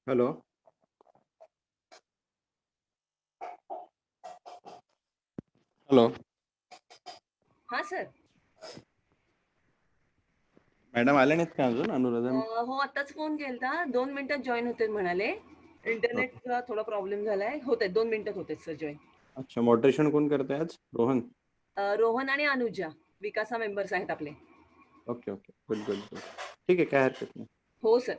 Hello. Hello हा sir. Madam आले नाहीत का अजून? अनुराधा हो आताच फोन केलता, 2 मिनिटात जॉईन होते म्हणाले. इंटरनेटचा थोडा प्रॉब्लेम झालाय. होते 2 मिनिटात होते सर जॉईन. अच्छा, मॉडरेशन कोण करते आज? रोहन. रोहन आणि अनुजा विकासा मेंबर्स आहेत आपले. Okay okay, good good good. ठीक आहे, काय हरकत नाही. हो sir.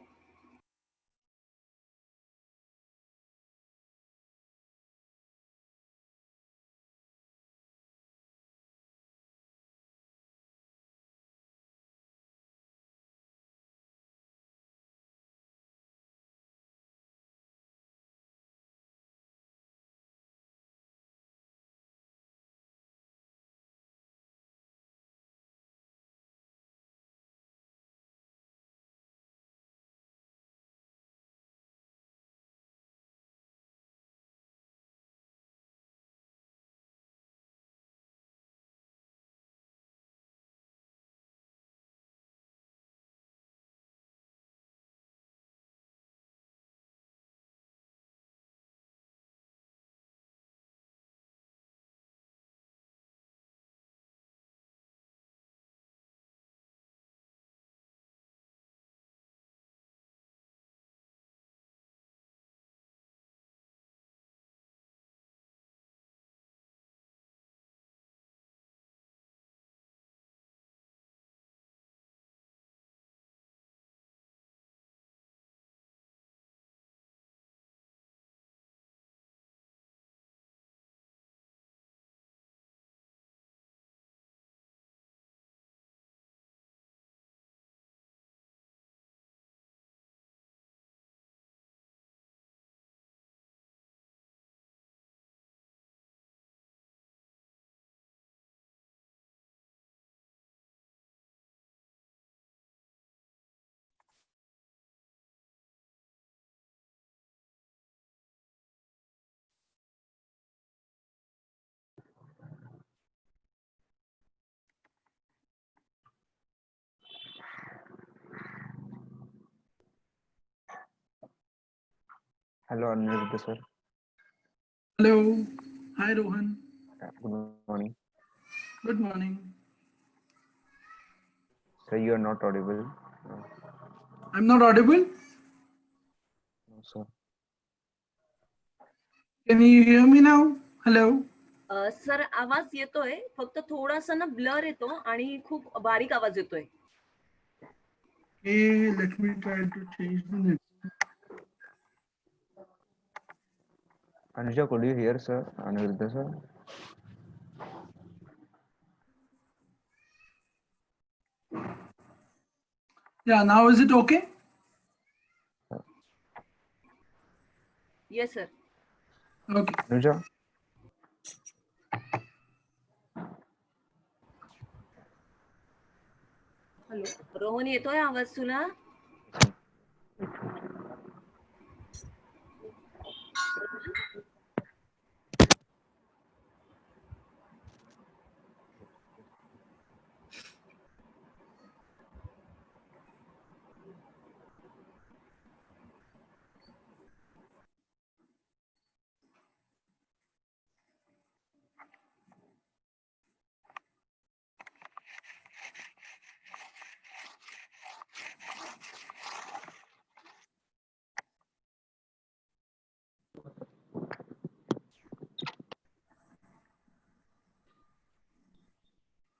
Hello, Aniruddha sir. Hello. Hi, Rohan. Good morning. Good morning. Sir, you are not audible. I'm not audible. No, sir. Can you hear me now? Hello. Sir आवाज येतोय, फक्त थोडासा ना ब्लर येतो आणि खूप बारीक आवाज येतोय. Okay, let me try to change the network. Anuja, could you hear, sir? Aniruddha sir. Yeah, now is it okay? Yes sir. Okay. Anuja. Hello Rohan, येतोय आवाज तुला?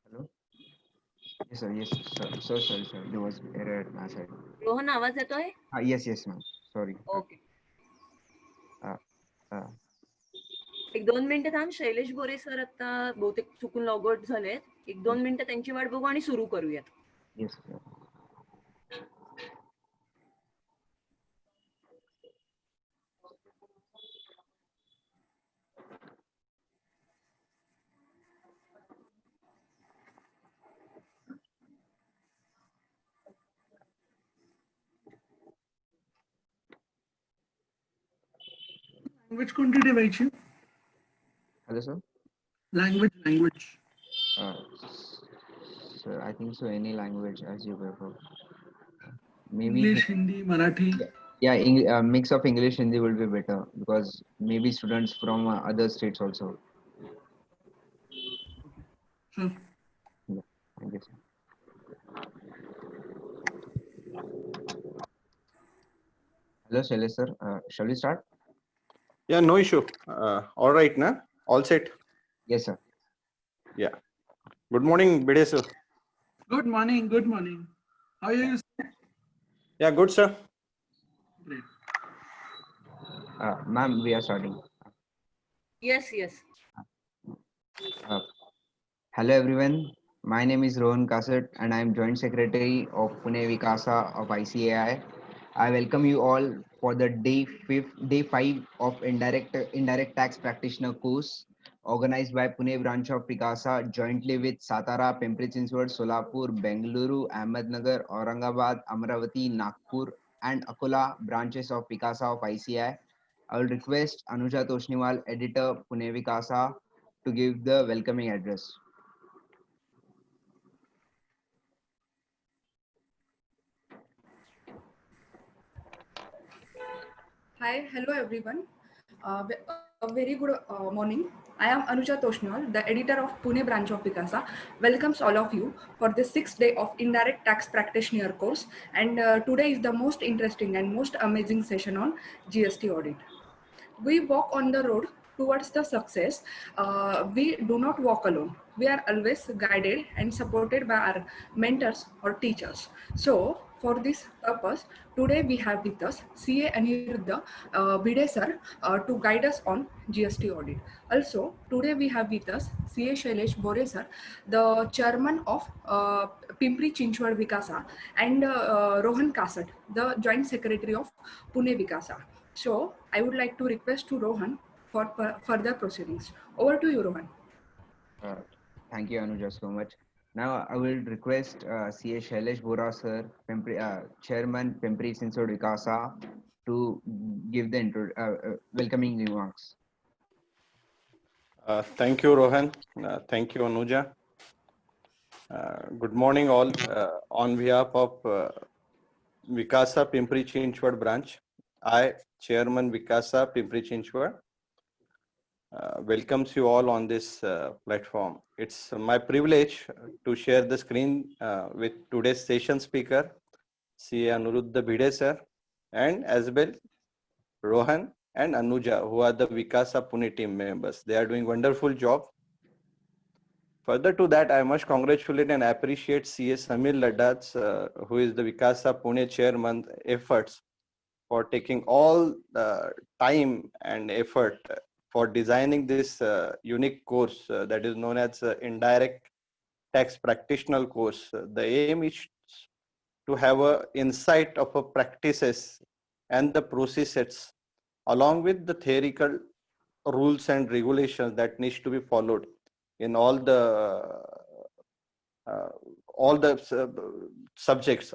Hello. Yes, sir. Yes, sir. So sorry, sir. There was error at my side. Rohan आवाज येतोय? Yes, yes, ma'am. Sorry. Okay. Uh, uh, एक 2 मिनिटं थांब. शैलेश बोरे sir आता बहुतेक चुकून लॉग आउट झालेत. एक 2 मिनिटं त्यांची वाट बघू आणि सुरू करूयात. yes, sir. Language कोणती ठेवायची? Hello, sir. Language. Uh, sir, I think so. Any language as you prefer. Maybe English, Hindi, Marathi. Yeah, mix of English Hindi will be better because maybe students from other states also. Sure. Yeah. Thank you, sir. Hello, Shailesh sir. Shall we start? Yeah, no issue. All right, na? All set. Yes, sir. Yeah. Good morning, Bide sir. Good morning. Good morning. How are you? Yeah, good sir. Great. Ma'am, we are starting. Yes, yes. Uh, Hello, everyone. My name is Rohan Kasat, and I am Joint Secretary of Pune Vikasa of ICAI. I welcome you all for the day 5 of indirect tax practitioner course organized by Pune branch of Picasa jointly with Satara, Pimpri-Chinchwad, Solapur, Bengaluru, Ahmednagar, Aurangabad, Amravati, Nagpur, and Akola branches of Picasa of ICAI. I will request Anuja Toshniwal, editor Pune Vikasa, to give the welcoming address. Hi, hello everyone. A very good morning. I am Anuja Toshnwal, the editor of Pune branch of Picasa. Welcomes all of you for the 6th day of indirect tax practitioner course. And today is the most interesting and most amazing session on GST audit. We walk on the road towards the success. We do not walk alone. We are always guided and supported by our mentors or teachers. So, for this purpose, today we have with us CA Aniruddha Bide sir to guide us on GST audit. Also, today we have with us CA Shailesh Bore sir, the chairman of Pimpri Chinchwad Vikasa, and Rohan Kasat, the joint secretary of Pune Vikasa. So I would like to request to Rohan for further proceedings. Over to you, Rohan. Uh, Thank you, Anuja, so much. Now I will request CA Shailesh Bora sir, Chairman Pimpri Chinchwad Vikasa, to give the welcoming remarks. Thank you, Rohan. Thank you, Anuja. Good morning, all. On behalf of Vikasa Pimpri Chinchwad branch, I, Chairman Vikasa Pimpri Chinchwad, welcomes you all on this platform. It's my privilege to share the screen with today's session speaker, CA Aniruddha Bide sir, and as well Rohan and Anuja, who are the Vikasa Pune team members. They are doing wonderful job. Further to that, I must congratulate and appreciate CA Samir Ladda's, who is the Vikasa Pune chairman, efforts for taking all the time and effort for designing this unique course that is known as indirect tax practitioner course. The aim is to have a insight of a practices and the processes along with the theoretical rules and regulations that needs to be followed in uh, all the subjects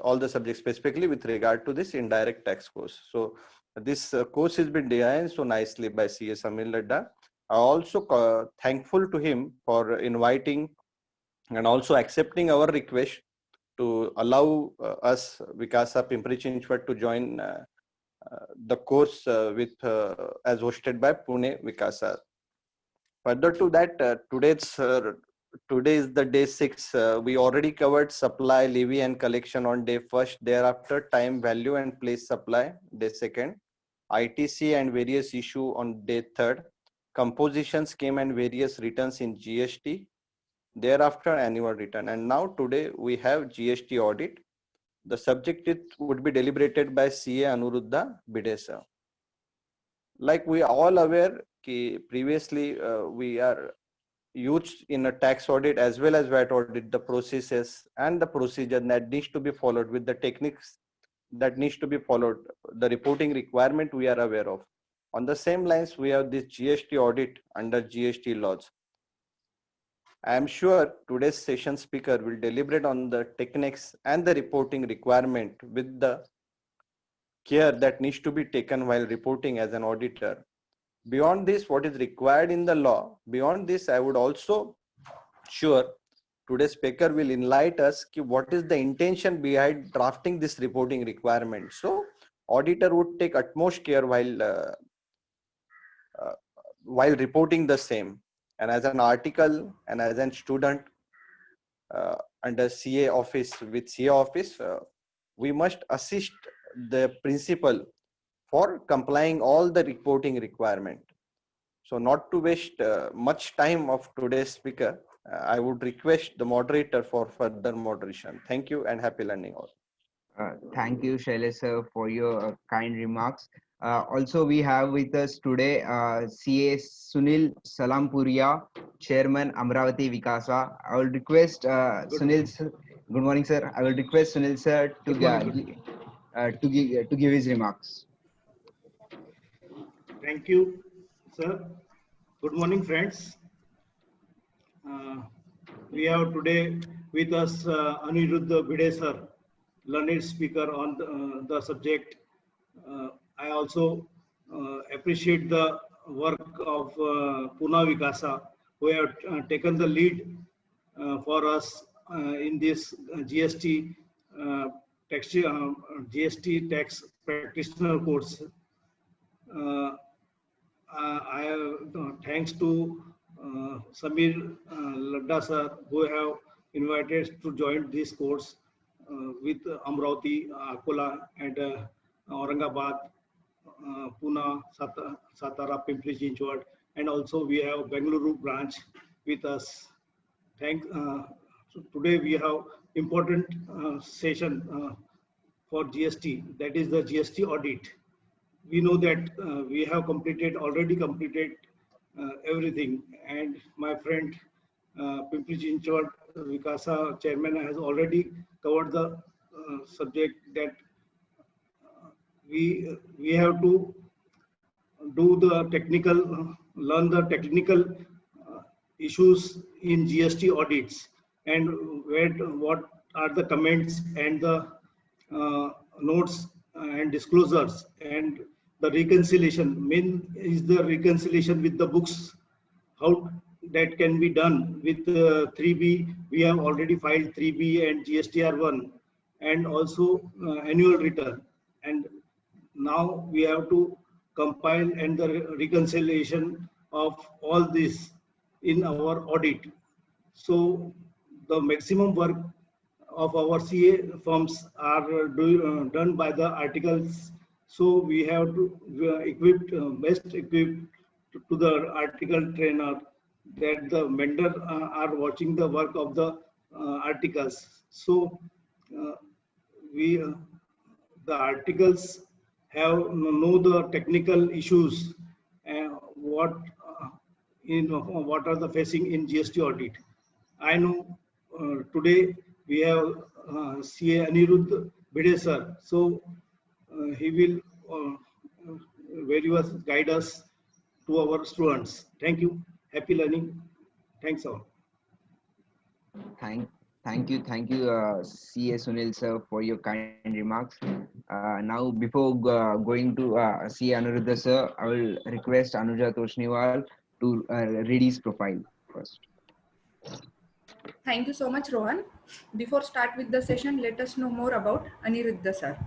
specifically with regard to this indirect tax course. So this course has been designed so nicely by CA Samir Ladda. I also thankful to him for inviting and also accepting our request to allow us Vikasa Pimpri Chinchwad to join the course with as hosted by Pune Vikasa. Further to that, today is the day 6. We already covered supply, levy, and collection on day 1st. Thereafter, time, value, and place supply day 2nd. ITC and various issue on day 3rd. Composition scheme and various returns in GST. Thereafter, annual return. And now today we have GST audit. The subject would be deliberated by CA Aniruddha Bide sir. Like we are all aware, previously we are used in a tax audit as well as VAT audit, the processes and the procedure that needs to be followed with the techniques that needs to be followed, the reporting requirement we are aware of. On the same lines, we have this GST audit under GST laws. I am sure today's session speaker will deliberate on the techniques and the reporting requirement with the care that needs to be taken while reporting as an auditor. Beyond this, what is required in the law, beyond this, I would also sure today's speaker will enlighten us what is the intention behind drafting this reporting requirement. So auditor would take utmost care while reporting the same. And as an article and as a student under CA office with CA office, we must assist the principal for complying all the reporting requirement. So not to waste much time of today's speaker, I would request the moderator for further moderation. Thank you and happy learning all. Thank you, Shailesh sir, for your kind remarks. Also, we have with us today CA Sunil Salampuria, Chairman Amravati Vikasa. I will request Sunil sir. Good morning, sir. I will request Sunil sir to give his remarks. Thank you, sir. Good morning, friends. We have today with us Aniruddha Bhide sir, learned speaker on the subject. I also appreciate the work of Pune Vikasa, who have taken the lead for us in this GST GST tax practitioner course. I have thanks to Samir Ladda sir, who have invited to join this course with Amravati, Akola, and Aurangabad, Pune, Satara, Pimpri Chinchwad, and also we have Bengaluru branch with us. So today we have important session for GST, that is the GST audit. We know that we have already completed everything, and my friend Pimpri Chinchwad Vikasa chairman has already covered the subject that we have to do the technical, learn the technical issues in GST audits, and what are the comments and the notes and disclosures, and the reconciliation. Main is the reconciliation with the books, how that can be done with 3B. We have already filed 3B and GSTR1, and also annual return. And now we have to compile and the reconciliation of all this in our audit. So the maximum work of our CA firms are done by the articles. So we have to best equipped to the article trainer, that the vendor are watching the work of the articles. So the articles know the technical issues and what are the facing in GST audit. I know today we have CA Aniruddha Bhide sir, so he will very well guide us to our students. Thank you. Happy learning. Thanks all. Thank you, CA Sunil sir, for your kind remarks. Now, before going to CA Aniruddha sir, I will request Anuja Toshniwal to read his profile first. Thank you so much, Rohan. Before start with the session, let us know more about Aniruddha sir.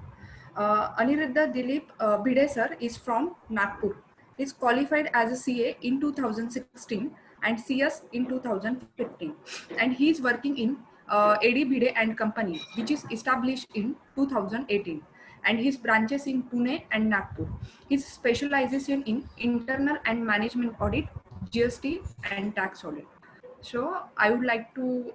Aniruddha Dilip Bhide sir is from Nagpur. He is qualified as a CA in 2016 and CS in 2015. And he is working in AD Bhide and Company, which is established in 2018. And his branches in Pune and Nagpur. His specialization in internal and management audit, GST and tax audit. So I would like to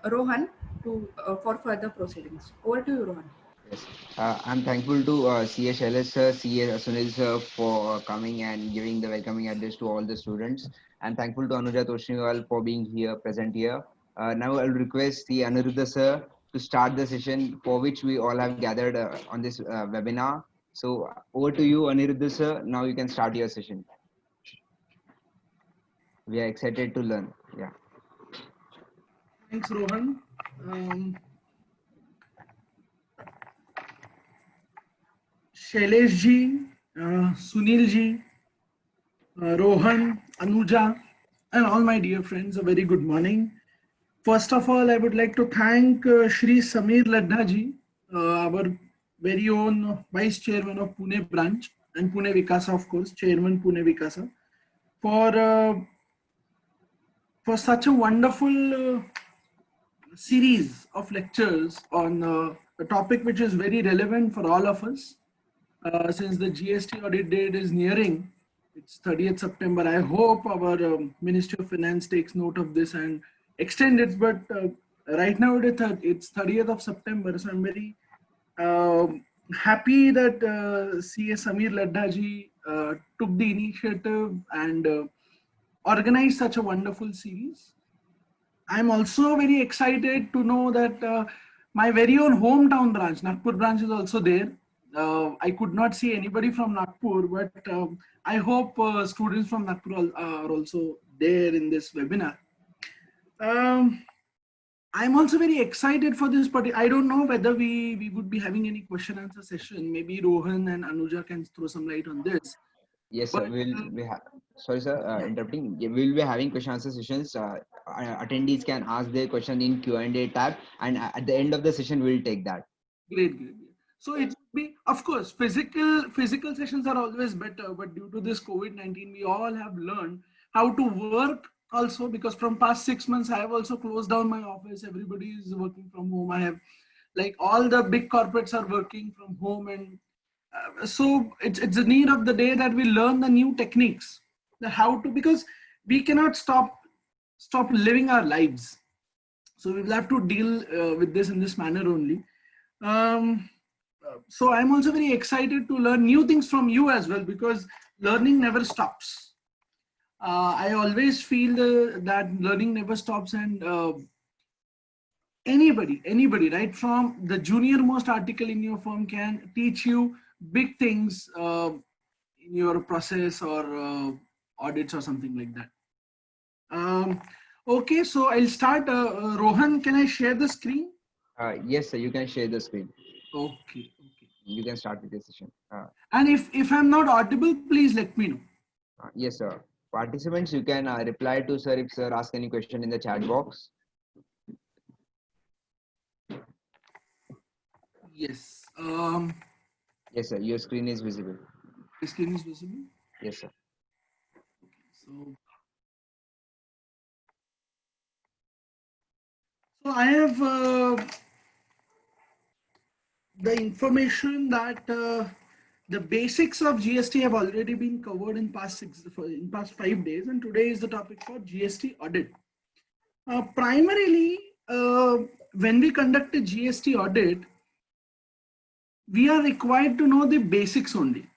Rohan for further proceedings. Over to you, Rohan. Yes, I'm thankful to CA Shailesh sir, CA Sunil sir for coming and giving the welcoming address to all the students. I'm thankful to Anuja Toshniwal for being here, present here. Now I'll request the Aniruddha sir to start the session for which we all have gathered on this webinar. So over to you, Aniruddha sir. Now you can start your session. We are excited to learn. Yeah. Thanks, Rohan. Shailesh ji, Sunil ji, Rohan, Anuja, and all my dear friends, a very good morning. First of all, I would like to thank Shri Samir Ladda ji, our very own Vice Chairman of Pune branch and Pune Vikasa, of course, Chairman Pune Vikasa, for such a wonderful series of lectures on a topic which is very relevant for all of us. Since the GST audit date is nearing, it's 30th September. I hope our Ministry of Finance takes note of this and extend it. But right now it's 30th of September, so I'm very happy that CS Samir Ladda ji took the initiative and organized such a wonderful series. I'm also very excited to know that my very own hometown branch, Nagpur branch, is also there. I could not see anybody from Nagpur, but I hope students from Nagpur are also there in this webinar. I'm also very excited for this, but I don't know whether we would be having any question answer session. Maybe Rohan and Anuja can throw some light on this. Yes, sir. Sorry, sir, interrupting. Yeah, we'll be having question answer sessions. Attendees can ask their question in Q&A tab, and at the end of the session, we'll take that. Great. So it would be, of course, physical sessions are always better, but due to this COVID-19, we all have learned how to work also, because from past 6 months, I have also closed down my office. Everybody is working from home. I have, like, all the big corporates are working from home, and so it's a need of the day that we learn the new techniques, because we cannot stop living our lives. So we will have to deal with this in this manner only. So I'm also very excited to learn new things from you as well, because learning never stops. I always feel that learning never stops, and anybody, right from the junior most article in your firm can teach you big things in your process or audits or something like that. Okay, so I'll start. Rohan, can I share the screen? Yes, sir, you can share the screen. Okay. You can start with the session. And if I'm not audible, please let me know. Yes, sir. Participants, you can reply to sir if sir ask any question in the chat box. Yes. Yes, sir. Your screen is visible. The screen is visible? Yes, sir. Okay, so I have the information that the basics of GST have already been covered in past 5 days, and today is the topic for GST audit. Primarily, when we conduct a GST audit, we are required to know the basics only.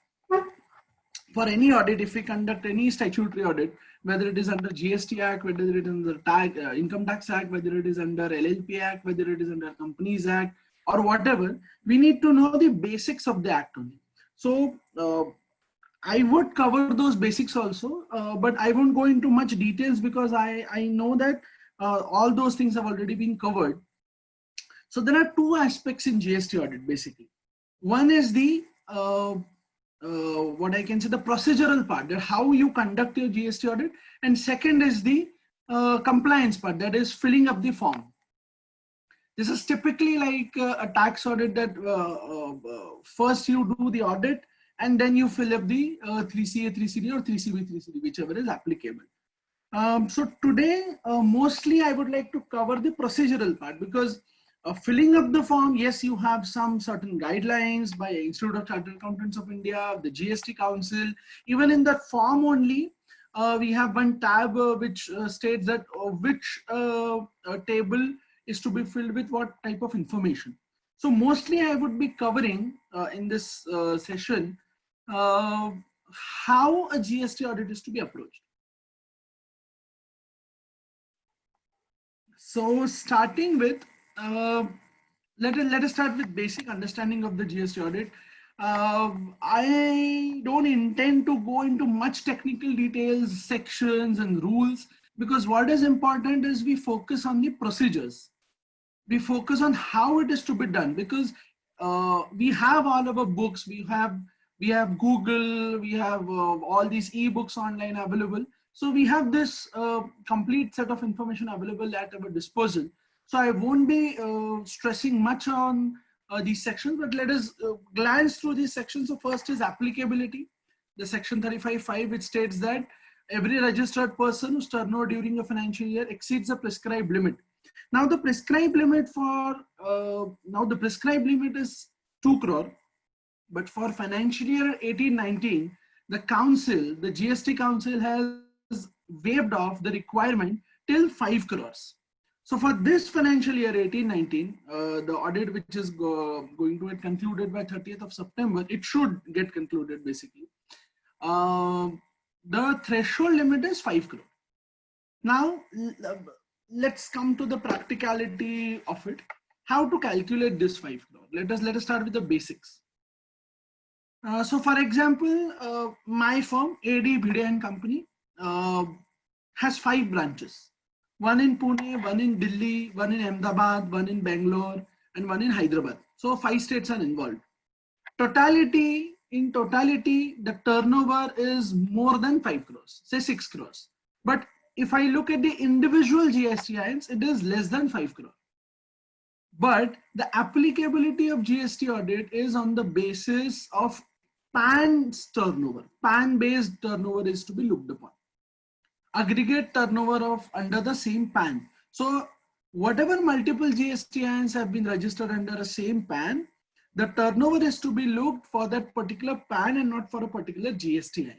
For any audit, if we conduct any statutory audit, whether it is under GST Act, whether it is under Income Tax Act, whether it is under LLP Act, whether it is under Companies Act, or whatever, we need to know the basics of the act only. So I would cover those basics also, but I won't go into much details because I know that all those things have already been covered. So there are two aspects in GST audit basically. One is the what I can say, the procedural part, that how you conduct your GST audit, and second is the compliance part, that is filling up the form. This is typically like a tax audit, that first you do the audit and then you fill up the 3CA 3CD or 3CB 3CD, whichever is applicable. So today mostly I would like to cover the procedural part, because filling up the form, yes, you have some certain guidelines by Institute of Chartered Accountants of India, the GST Council. Even in that form only, we have one tab which states that which table is to be filled with what type of information. So mostly I would be covering in this session how a GST audit is to be approached. So starting with, let us start with basic understanding of the GST audit. I don't intend to go into much technical details, sections and rules, because what is important is we focus on the procedures. We focus on how it is to be done, because we have all of our books, we have Google, we have all these ebooks online available. So we have this complete set of information available at our disposal. So I won't be stressing much on these sections, but let us glance through these sections. So first is applicability. The section 35(5), which states that every registered person whose turnover during a financial year exceeds the prescribed limit. Now the prescribed limit is 2 crore, but for financial year 18-19, the council, the GST council, has waived off the requirement till 5 crores. So for this financial year 18-19, the audit which is going to get concluded by 30th of September, it should get concluded basically. The threshold limit is 5 crore. Now let's come to the practicality of it. How to calculate this 5 crore? Let us start with the basics. So for example, my firm AD Bhide and Company has 5 branches. One in Pune, one in Delhi, one in Ahmedabad, one in Bangalore, and one in Hyderabad. So 5 states are involved. In totality, the turnover is more than 5 crores, say 6 crores. But if I look at the individual GSTINs, it is less than 5 crore. But the applicability of GST audit is on the basis of PAN's turnover. PAN-based turnover is to be looked upon. Aggregate turnover of under the same PAN. So whatever multiple GSTINs have been registered under a same PAN, the turnover is to be looked for that particular PAN and not for a particular GSTIN.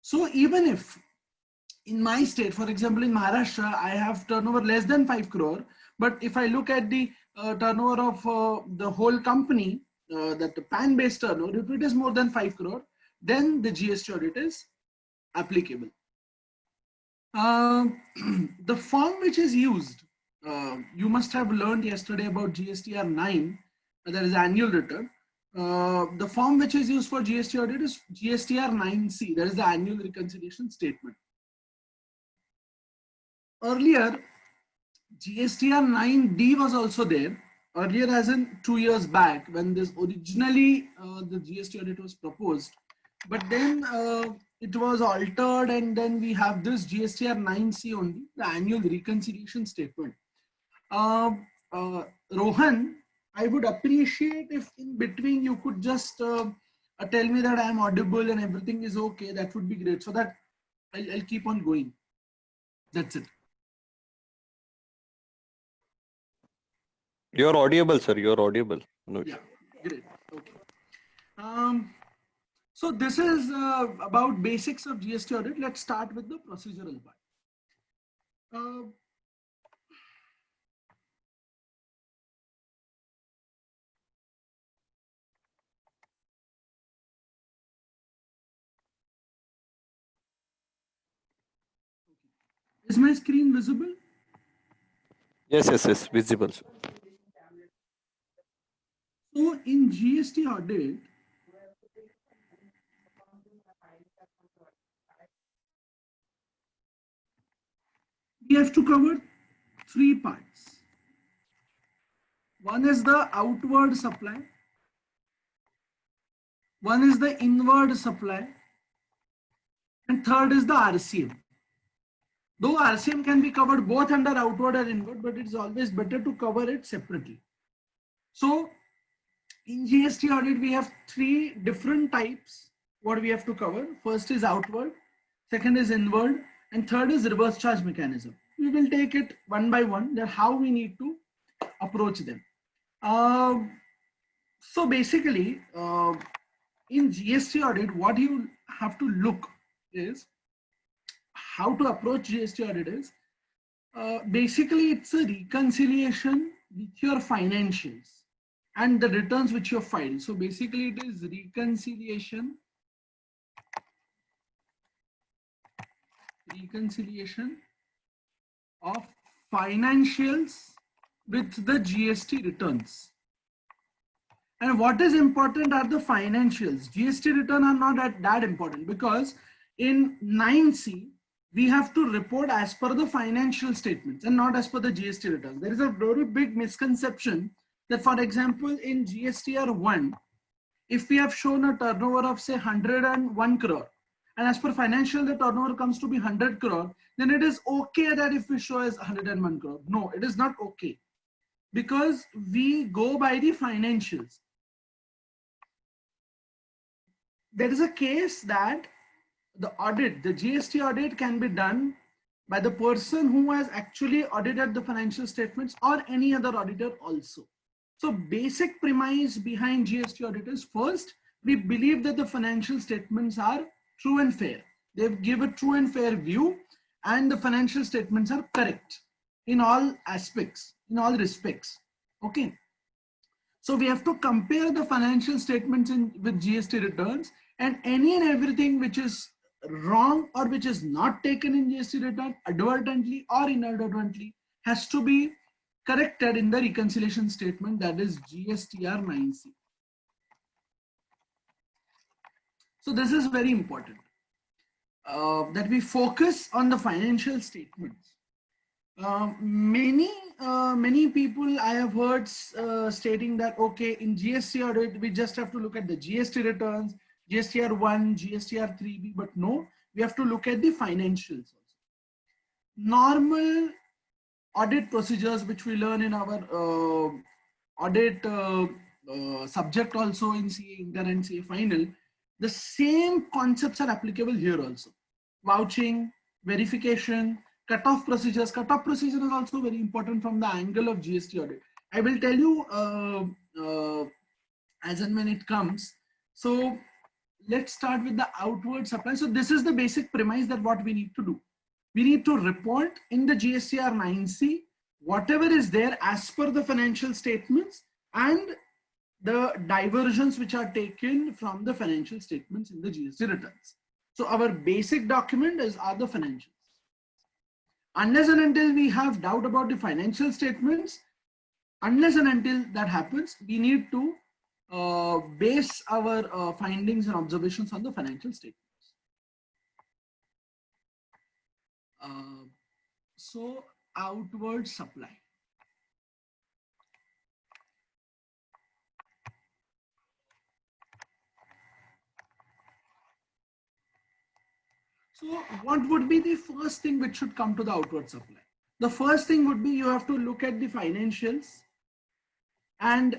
So even if in my state, for example, in Maharashtra, I have turnover less than 5 crore, but if I look at the turnover of the whole company, that the PAN-based turnover, if it is more than 5 crore, then the GST audit is applicable. The form which is used, you must have learned yesterday about GSTR 9, that is annual return. The form which is used for GST audit is GSTR 9C, that is the annual reconciliation statement. Earlier, GSTR 9D was also there. Earlier, as in 2 years back, when this originally the GST audit was proposed, but then it was altered, and then we have this GSTR 9C only, the annual reconciliation statement. Rohan, I would appreciate if in between you could just tell me that I am audible and everything is okay. That would be great, so that I'll keep on going. That's it. You're audible, sir. You're audible. No issue. Yeah, great. Okay. So this is about basics of GST audit. Let's start with the procedural part. Is my screen visible? Yes, visible, sir. So in GST audit, we have to cover 3 parts. One is the outward supply, one is the inward supply, and third is the RCM. Though RCM can be covered both under outward and inward, but it's always better to cover it separately. So in GST audit, we have 3 different types what we have to cover. First is outward, second is inward, and third is reverse charge mechanism. We will take it one by one, that how we need to approach them. So basically, in GST audit, what you have to look is how to approach GST audit is basically it's a reconciliation with your financials and the returns which you have filed. So basically it is reconciliation of financials with the GST returns. And what is important are the financials. GST return are not that important, because in 9C, we have to report as per the financial statements and not as per the GST returns. There is a very big misconception that, for example, in GSTR 1, if we have shown a turnover of say 101 crore, and as per financial the turnover comes to be 100 crore, then it is okay that if we show as 101 crore. No, it is not okay. because we go by the financials. There is a case that the audit, the GST audit can be done by the person who has actually audited the financial statements or any other auditor also. So basic premise behind GST audit is, first, we believe that the financial statements are true and fair. They give a true and fair view, and the financial statements are correct in all aspects, in all respects. Okay. So we have to compare the financial statements with GST returns, and any and everything which is wrong or which is not taken in GST return advertently or inadvertently has to be corrected in the reconciliation statement, that is GSTR 9C. So this is very important, that we focus on the financial statements. Many people I have heard stating that, okay, in GST audit, we just have to look at the GST returns, GSTR 1, GSTR 3B, but no, we have to look at the financials also. Normal audit procedures, which we learn in our audit subject also in CA Inter and CA Final, the same concepts are applicable here also. Vouching, verification, cutoff procedures. Cutoff procedure is also very important from the angle of GST audit. I will tell you as and when it comes. So let's start with the outward supply. So this is the basic premise that what we need to do. We need to report in the GSTR 9C whatever is there as per the financial statements and the diversions which are taken from the financial statements in the GST returns. So our basic document are the financials. Unless and until we have doubt about the financial statements, unless and until that happens, we need to base our findings and observations on the financial statements. So outward supply. So what would be the first thing which should come to the outward supply? The first thing would be you have to look at the financials and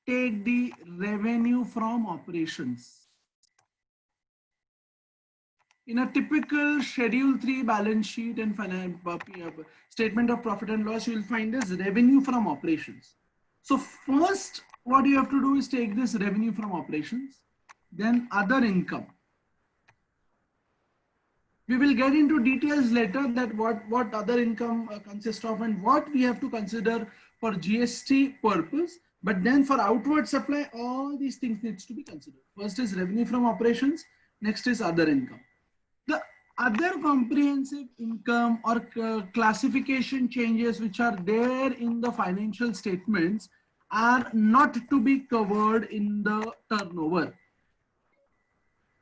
take the revenue from operations. In a typical Schedule 3 balance sheet and statement of profit and loss, you will find this revenue from operations. So first, what you have to do is take this revenue from operations, then other income. We will get into details later that what other income consists of and what we have to consider for GST purpose. But then for outward supply, all these things needs to be considered. First is revenue from operations. Next is other income. The other comprehensive income or classification changes which are there in the financial statements are not to be covered in the turnover.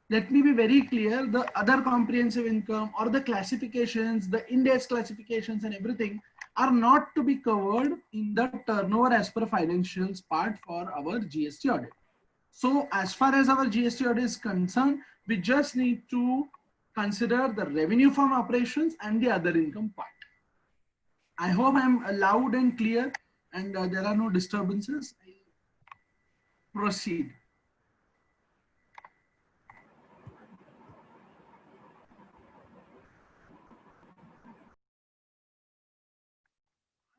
Let me be very clear, the other comprehensive income or the classifications, the index classifications and everything are not to be covered in the turnover as per financials part for our GST audit. So as far as our GST audit is concerned, we just need to consider the revenue from operations and the other income part. I hope I'm loud and clear and there are no disturbances. I'll proceed.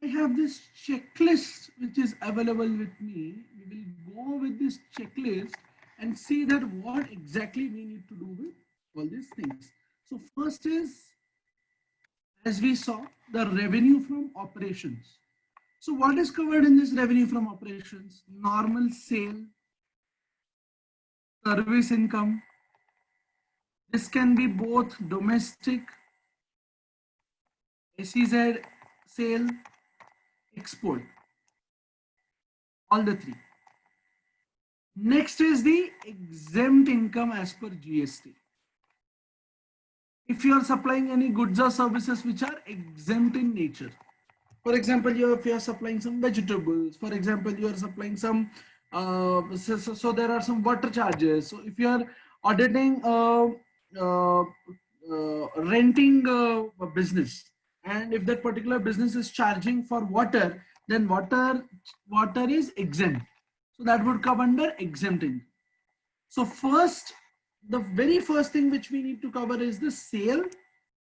I have this checklist which is available with me. We will go with this checklist and see that what exactly we need to do with all these things. So first is, as we saw, the revenue from operations. So what is covered in this revenue from operations? Normal sale, service income. This can be both domestic, SEZ sale, export, all the three. Next is the exempt income as per GST. If you are supplying any goods or services which are exempt in nature, for example, if you are supplying some vegetables, for example, you are supplying some, so there are some water charges. So if you are auditing renting a business, and if that particular business is charging for water, then water is exempt. So that would come under exempt income. So first, the very first thing which we need to cover is the sale,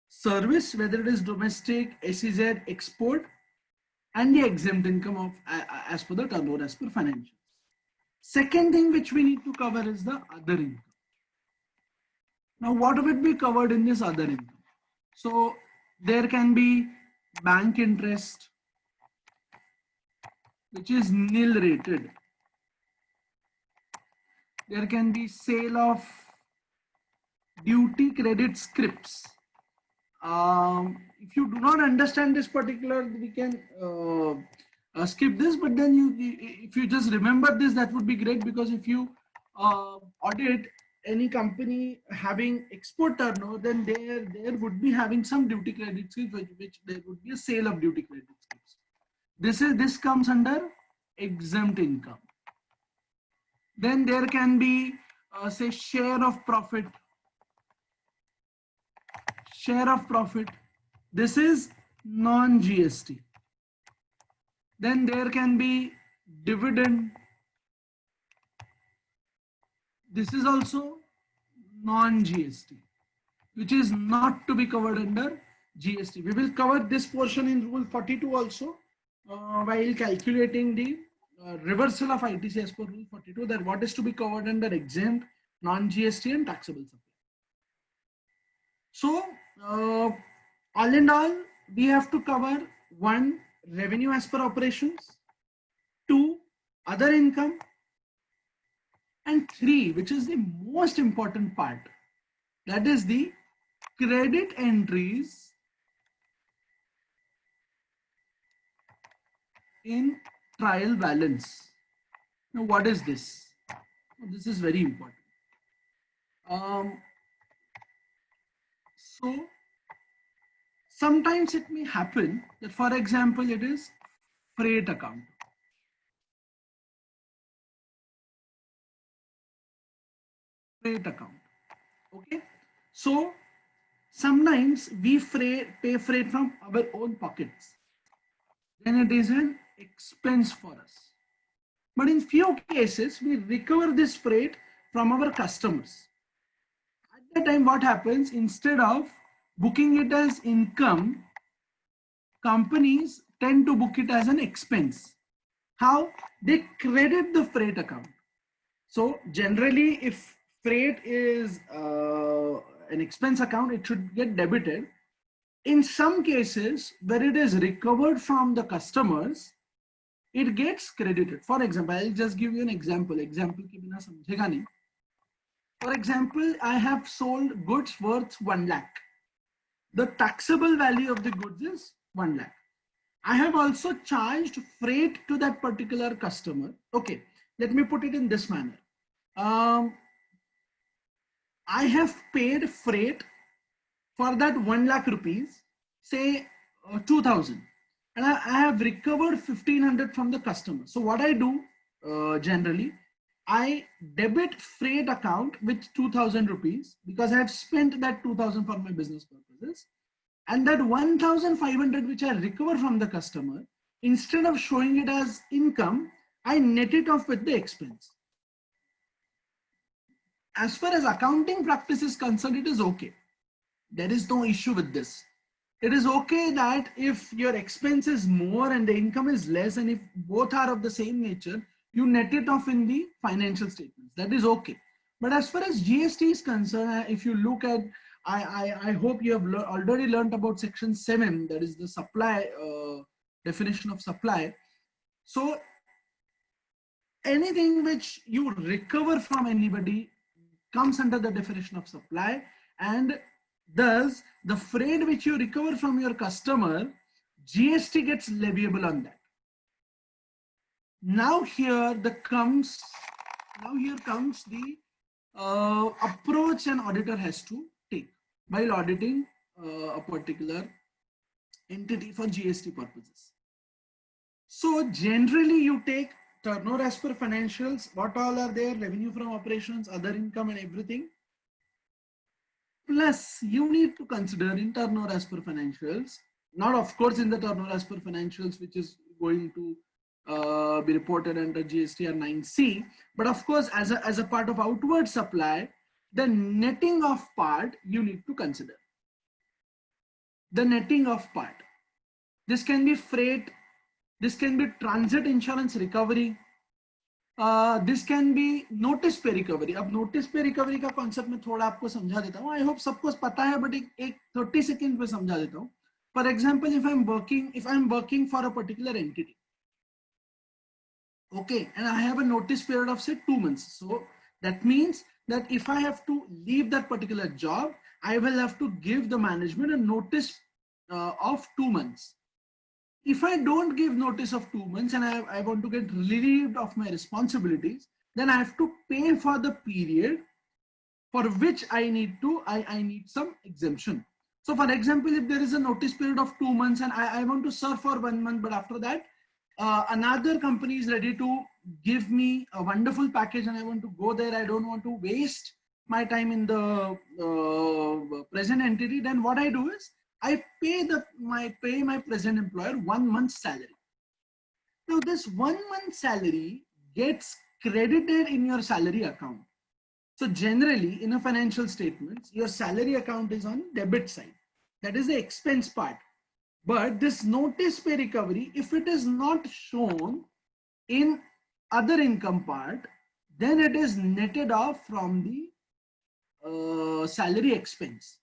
service, whether it is domestic, SEZ, export, and the exempt income of as per the turnover as per financials. Second thing which we need to cover is the other income. Now, what would be covered in this other income? So there can be bank interest, which is nil rated. There can be sale of duty credit scripts. If you do not understand this particular, we can skip this, but then if you just remember this, that would be great, because if you audit any company having export turnover, then there would be having some duty credit scripts, which there would be a sale of duty credit scripts. This comes under exempt income. Then there can be say share of profit. Share of profit. This is non-GST. Then there can be dividend. This is also non-GST, which is not to be covered under GST. We will cover this portion in Rule 42 also while calculating the reversal of ITC as per Rule 42, that what is to be covered under exempt, non-GST and taxable supply. So all in all, we have to cover 1, revenue as per operations, 2, other income, and 3, which is the most important part, that is the credit entries in trial balance. Now, what is this? This is very important. So sometimes it may happen that, for example, it is freight account. Freight account. Okay. So sometimes we pay freight from our own pockets. Then it is an expense for us. But in few cases, we recover this freight from our customers. At that time, what happens? Instead of booking it as income, companies tend to book it as an expense. How? They credit the freight account. So generally, if freight is an expense account, it should get debited. In some cases, where it is recovered from the customers, it gets credited. For example, I'll just give you an example. For example, I have sold goods worth 1 lakh. The taxable value of the goods is 1 lakh. I have also charged freight to that particular customer. Okay, let me put it in this manner. I have paid freight for that 1 lakh rupees, say 2,000, and I have recovered 1,500 from the customer. So what I do generally, I debit freight account with 2,000 rupees because I have spent that 2,000 for my business purposes. And that 1,500 which I recover from the customer, instead of showing it as income, I net it off with the expense. As far as accounting practice is concerned, it is okay. There is no issue with this. It is okay that if your expense is more and the income is less, and if both are of the same nature, you net it off in the financial statements. That is okay. But as far as GST is concerned, if you look at, I hope you have already learned about section 7, that is the supply, definition of supply. So anything which you recover from anybody comes under the definition of supply, and thus the freight which you recover from your customer, GST gets leviable on that. Now here comes the approach an auditor has to take while auditing a particular entity for GST purposes. So generally you take turnover as per financials, what all are there, revenue from operations, other income and everything. Plus you need to consider in turnover as per financials, not of course in the turnover as per financials, which is going to be reported under GSTR 9C. But of course, as a part of outward supply, the netting off part you need to consider. The netting off part. This can be freight, this can be transit insurance recovery, this can be notice पे recovery. अब notice पे recovery का concept मैं थोड़ा आपको समझा देता हूँ. I hope सबको पता है, but एक 30 seconds पे समझा देता हूँ. For example, if I'm working for a particular entity, okay, and I have a notice period of say 2 months. So that means that if I have to leave that particular job, I will have to give the management a notice of 2 months. If I don't give notice of 2 months and I want to get relieved of my responsibilities, then I have to pay for the period for which I need some exemption. So for example, if there is a notice period of 2 months and I want to serve for 1 month, but after that, another company is ready to give me a wonderful package and I want to go there, I don't want to waste my time in the present entity, then what I do is I pay my present employer 1 month's salary. Now this 1 month salary gets credited in your salary account. So generally in a financial statement, your salary account is on debit side. That is the expense part. But this notice pay recovery, if it is not shown in other income part, then it is netted off from the salary expense.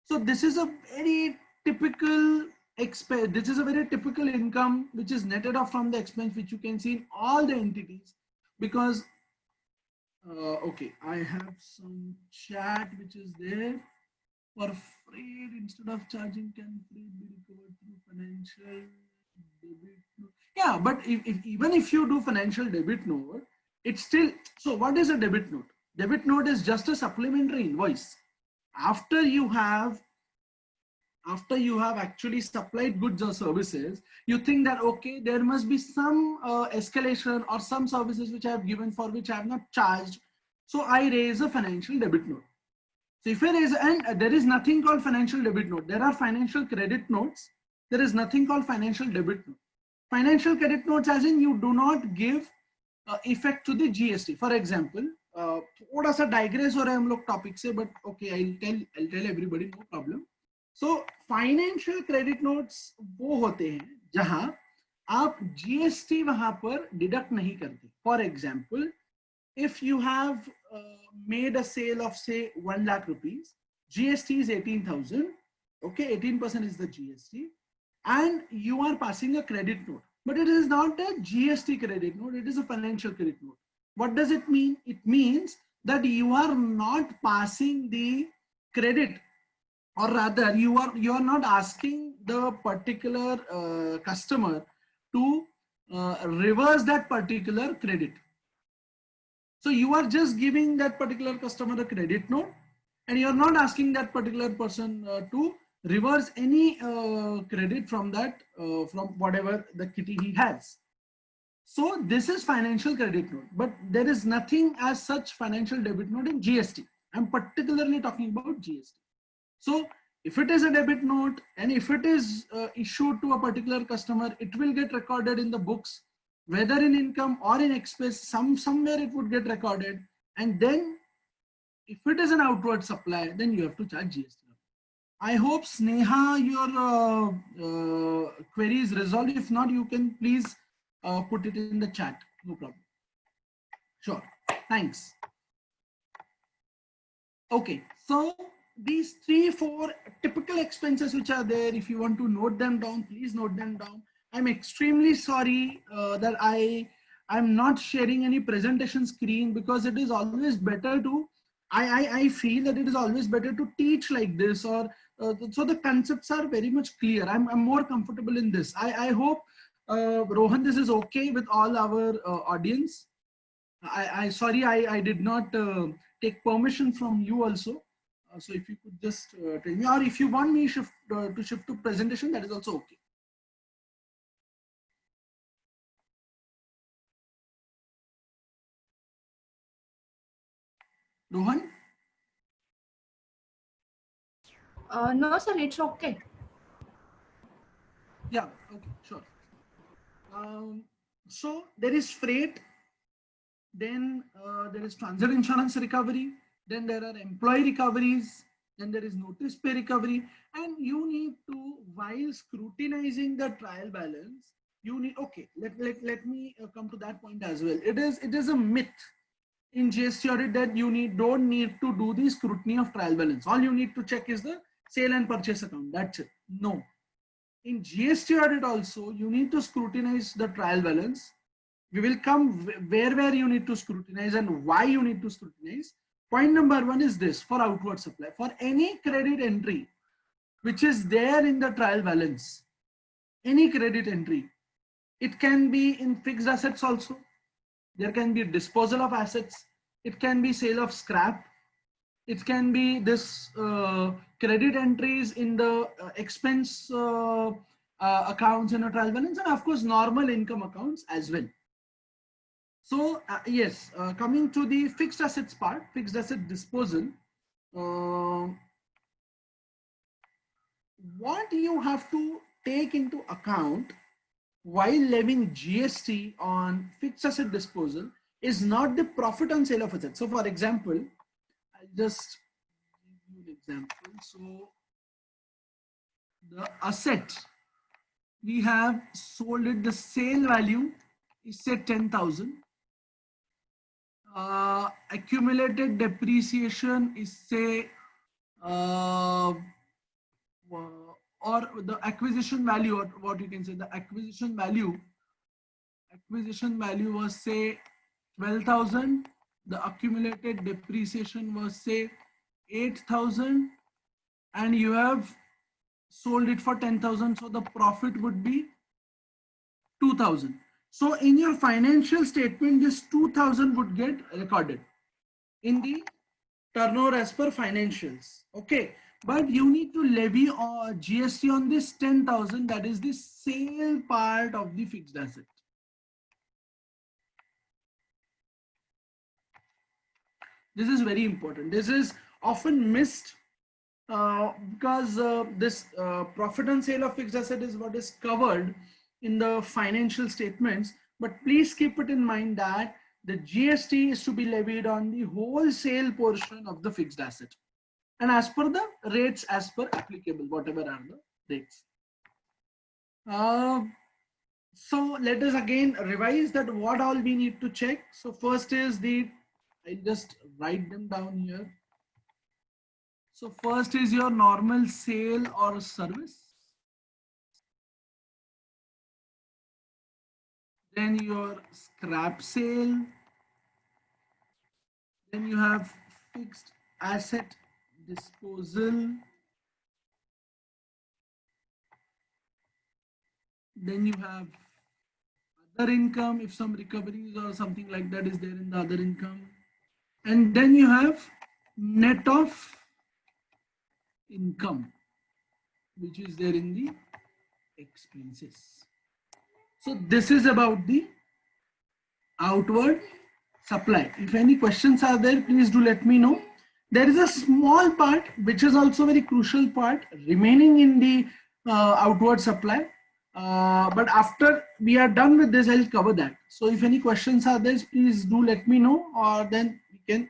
So this is a very typical expense. This is a very typical income which is netted off from the expense, which you can see in all the entities. Because okay, I have some chat which is there. For freight, instead of charging, can freight be recovered through financial debit note? Yeah, but even if you do financial debit note, it's still, so what is a debit note? Debit note is just a supplementary invoice. After you have actually supplied goods or services, you think that, okay, there must be some escalation or some services which I have given for which I have not charged. So I raise a financial debit note. So if I raise, and there is nothing called financial debit note. There are financial credit notes. There is nothing called financial debit note. Financial credit notes as in you do not give effect to the GST. For example, थोड़ा सा digress हो रहा है हम लोग topic से, but okay, I'll tell everybody, no problem. So financial credit notes वो होते हैं जहां आप GST वहां पर deduct नहीं करते. For example, if you have made a sale of say 1 lakh rupees, GST is 18,000, okay, 18% is the GST, and you are passing a credit note, but it is not a GST credit note, it is a financial credit note. What does it mean? It means that you are not passing the credit, or rather you are not asking the particular customer to reverse that particular credit. So you are just giving that particular customer a credit note and you're not asking that particular person to reverse any credit from that, from whatever the kitty he has. So this is financial credit note, but there is nothing as such financial debit note in GST. I'm particularly talking about GST. So if it is a debit note and if it is issued to a particular customer, it will get recorded in the books, whether in income or in expense, somewhere it would get recorded. And then if it is an outward supply, then you have to charge GST. I hope Sneha, your query is resolved. If not, you can please put it in the chat. No problem. Sure. Thanks. Okay. So these 3-4 typical expenses which are there, if you want to note them down, please note them down. I'm extremely sorry that I'm not sharing any presentation screen, because it is always better to, I feel that it is always better to teach like this, or so the concepts are very much clear. I'm more comfortable in this. I hope Rohan, this is okay with all our audience. Sorry, I did not take permission from you also. So if you could just tell me, or if you want me to shift to presentation, that is also okay. Rohan? No, sir, it's okay. Yeah, okay, sure. So there is freight, then there is transit insurance recovery, then there are employee recoveries, then there is notice pay recovery, and you need to, while scrutinizing the trial balance, you need, okay, let me come to that point as well. It is a myth in GST audit that you don't need to do the scrutiny of trial balance. All you need to check is the sale and purchase account. That's it. No. In GST audit also, you need to scrutinize the trial balance. We will come where you need to scrutinize and why you need to scrutinize. Point number one is this: for outward supply, for any credit entry which is there in the trial balance, any credit entry, it can be in fixed assets also. There can be disposal of assets. It can be sale of scrap. It can be this credit entries in the expense accounts in a trial balance, and of course normal income accounts as well. So yes, coming to the fixed assets part, fixed asset disposal, what you have to take into account while levying GST on fixed asset disposal is not the profit on sale of assets. So for example, I'll just give you an example. So the asset we have sold it, the sale value is say 10,000. Accumulated depreciation is say or the acquisition value, or what you can say, the acquisition value was say 12,000. The accumulated depreciation was say 8,000, and you have sold it for 10,000. So the profit would be 2,000. So in your financial statement, this 2,000 would get recorded in the turnover as per financials. Okay, but you need to levy GST on this 10,000, that is the sale part of the fixed asset. This is very important. This is often missed because this profit on sale of fixed asset is what is covered in the financial statements, but please keep it in mind that the GST is to be levied on the wholesale portion of the fixed asset, and as per the rates as per applicable, whatever are the rates. So let us again revise that what all we need to check. So first is I'll just write them down here. So first is your normal sale or service. Then your scrap sale. Then you have fixed asset disposal. Then you have other income, if some recoveries or something like that is there in the other income. And then you have net of income, which is there in the expenses. So this is about the outward supply. If any questions are there, please do let me know. There is a small part, which is also very crucial part, remaining in the outward supply. But after we are done with this, I'll cover that. So if any questions are there, please do let me know, or then we can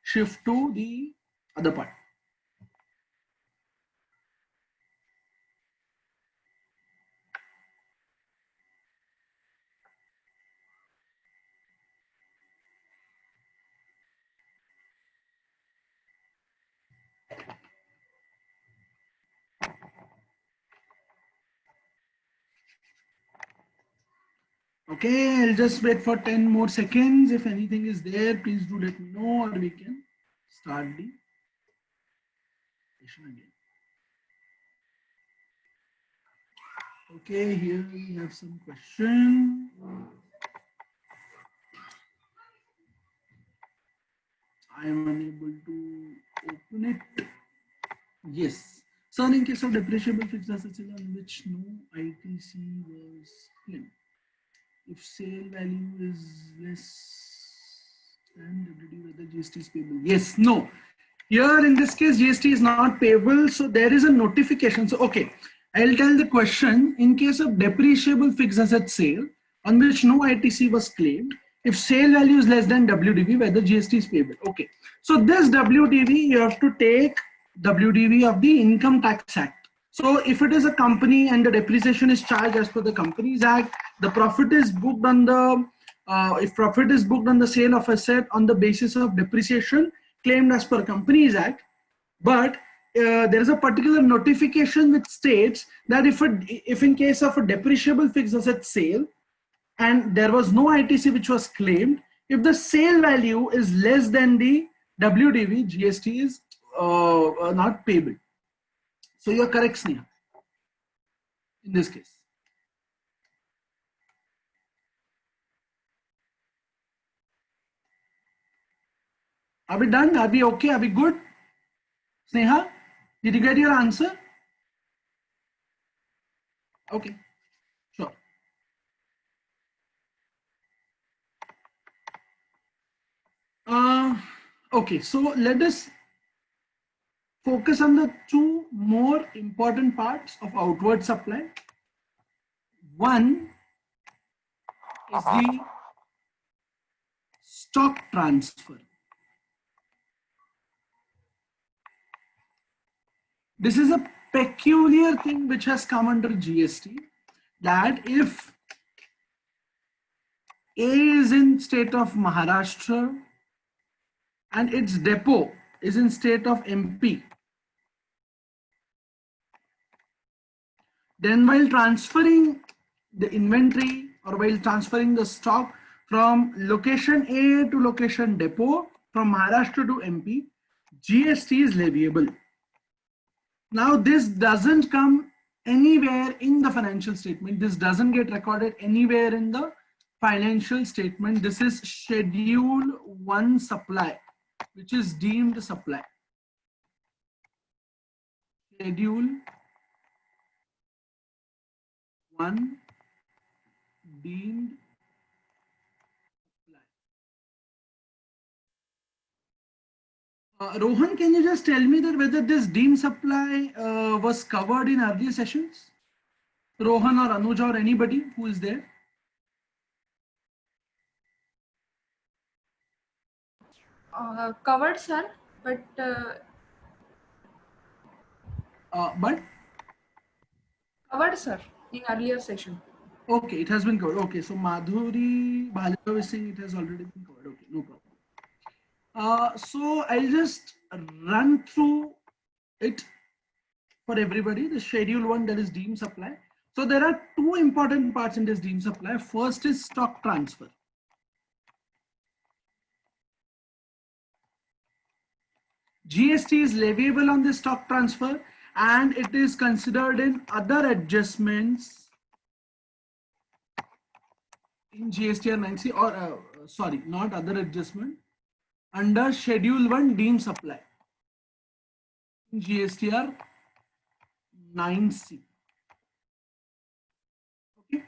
shift to the other part. Okay, I'll just wait for 10 more seconds. If anything is there, please do let me know, or we can start the session again. Okay, here we have some question. I am unable to open it. Yes. So in case of depreciable fixed assets on which no ITC was claimed, if sale value is less than WD, whether GST is payable? Yes, no. Here in this case, GST is not payable. So there is a notification. So, okay. I'll tell the question. In case of depreciable fixed asset sale on which no ITC was claimed, if sale value is less than WDV, whether GST is payable. Okay. So this WDV, you have to take WDV of the Income Tax Act. So if it is a company and the depreciation is charged as per the Companies Act, the profit is booked on the if profit is booked on the sale of asset on the basis of depreciation claimed as per Companies Act, but there is a particular notification which states that if in case of a depreciable fixed asset sale and there was no ITC which was claimed, if the sale value is less than the WDV, GST is not payable. So you're correct, Sneha, in this case. Are we done? Are we okay? Are we good? Sneha, did you get your answer? Okay, sure. Okay, so let us focus on the two more important parts of outward supply. One is the stock transfer. This is a peculiar thing which has come under GST, that if A is in state of Maharashtra and its depot is in state of MP, then while transferring the inventory or while transferring the stock from location A to location depot from Maharashtra to MP, GST is leviable. Now this doesn't come anywhere in the financial statement. This doesn't get recorded anywhere in the financial statement. This is Schedule 1 supply, which is deemed supply. Schedule 1 deemed supply. Rohan, can you just tell me that whether this deemed supply was covered in earlier sessions? Rohan or Anuj or anybody who is there? Covered, sir, but covered, sir, in earlier session. Okay, it has been covered. Okay, so Madhuri Bhalya is saying it has already been covered. Okay, no problem. So I'll just run through it for everybody. The Schedule 1, that is deemed supply. So there are two important parts in this deemed supply. First is stock transfer. GST is leviable on this stock transfer and it is considered in other adjustments in GSTR 9C or sorry, not other adjustment, under Schedule 1 deemed supply in GSTR 9C. Okay,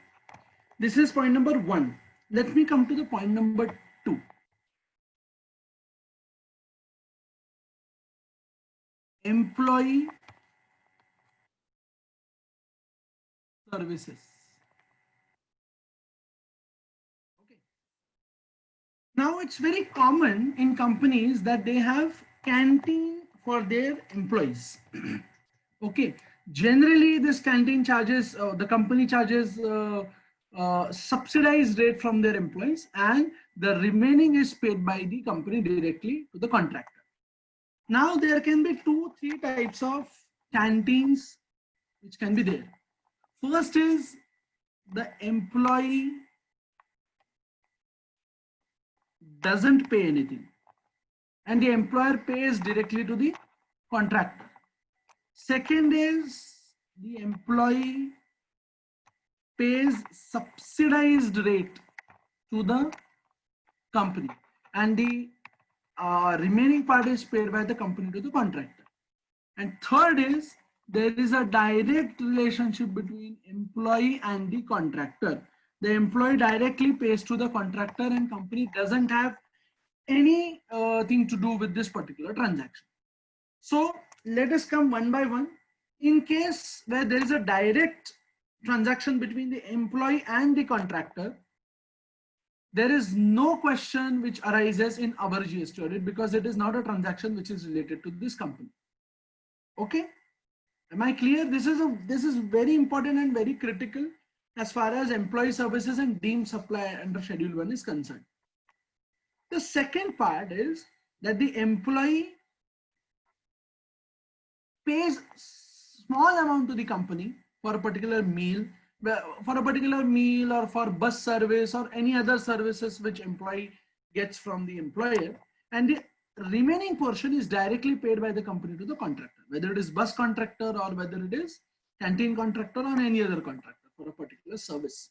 this is point number 1. Let me come to the point number 2. Employee services. Okay. Now it's very common in companies that they have canteen for their employees. Okay. Generally, this canteen charges, the company charges subsidized rate from their employees, and the remaining is paid by the company directly to the contractor. Now there can be 2-3 types of canteens which can be there. First is the employee doesn't pay anything and the employer pays directly to the contractor. Second is the employee pays subsidized rate to the company and the remaining part is paid by the company to the contractor. And third is there is a direct relationship between employee and the contractor. The employee directly pays to the contractor and company doesn't have any thing to do with this particular transaction. So let us come one by one. In case where there is a direct transaction between the employee and the contractor, there is no question which arises in our GST audit because it is not a transaction which is related to this company. Okay, am I clear? This is very important and very critical as far as employee services and deemed supply under Schedule 1 is concerned. The second part is that the employee pays small amount to the company for a particular meal, or for bus service or any other services which employee gets from the employer, and the remaining portion is directly paid by the company to the contractor, whether it is bus contractor or whether it is canteen contractor or any other contractor for a particular service.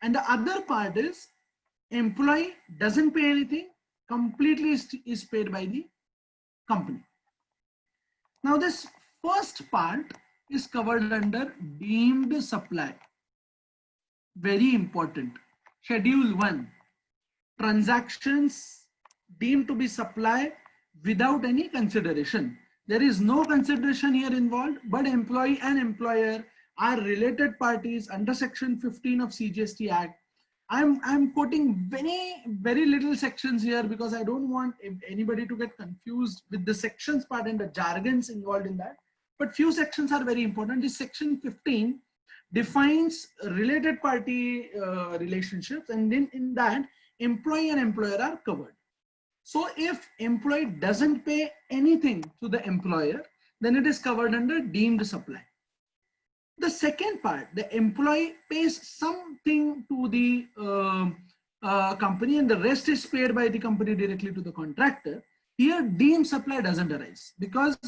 And the other part is employee doesn't pay anything, completely is paid by the company. Now this first part is covered under deemed supply. Very important. Schedule 1. Transactions deemed to be supply without any consideration. There is no consideration here involved, but employee and employer are related parties under Section 15 of CGST Act. I'm quoting very little sections here because I don't want anybody to get confused with the sections part and the jargons involved in that. But few sections are very important. This Section 15 defines related party relationships, and then in that employee and employer are covered. So if employee doesn't pay anything to the employer, then it is covered under deemed supply. The second part, the employee pays something to the company and the rest is paid by the company directly to the contractor. Here deemed supply doesn't arise because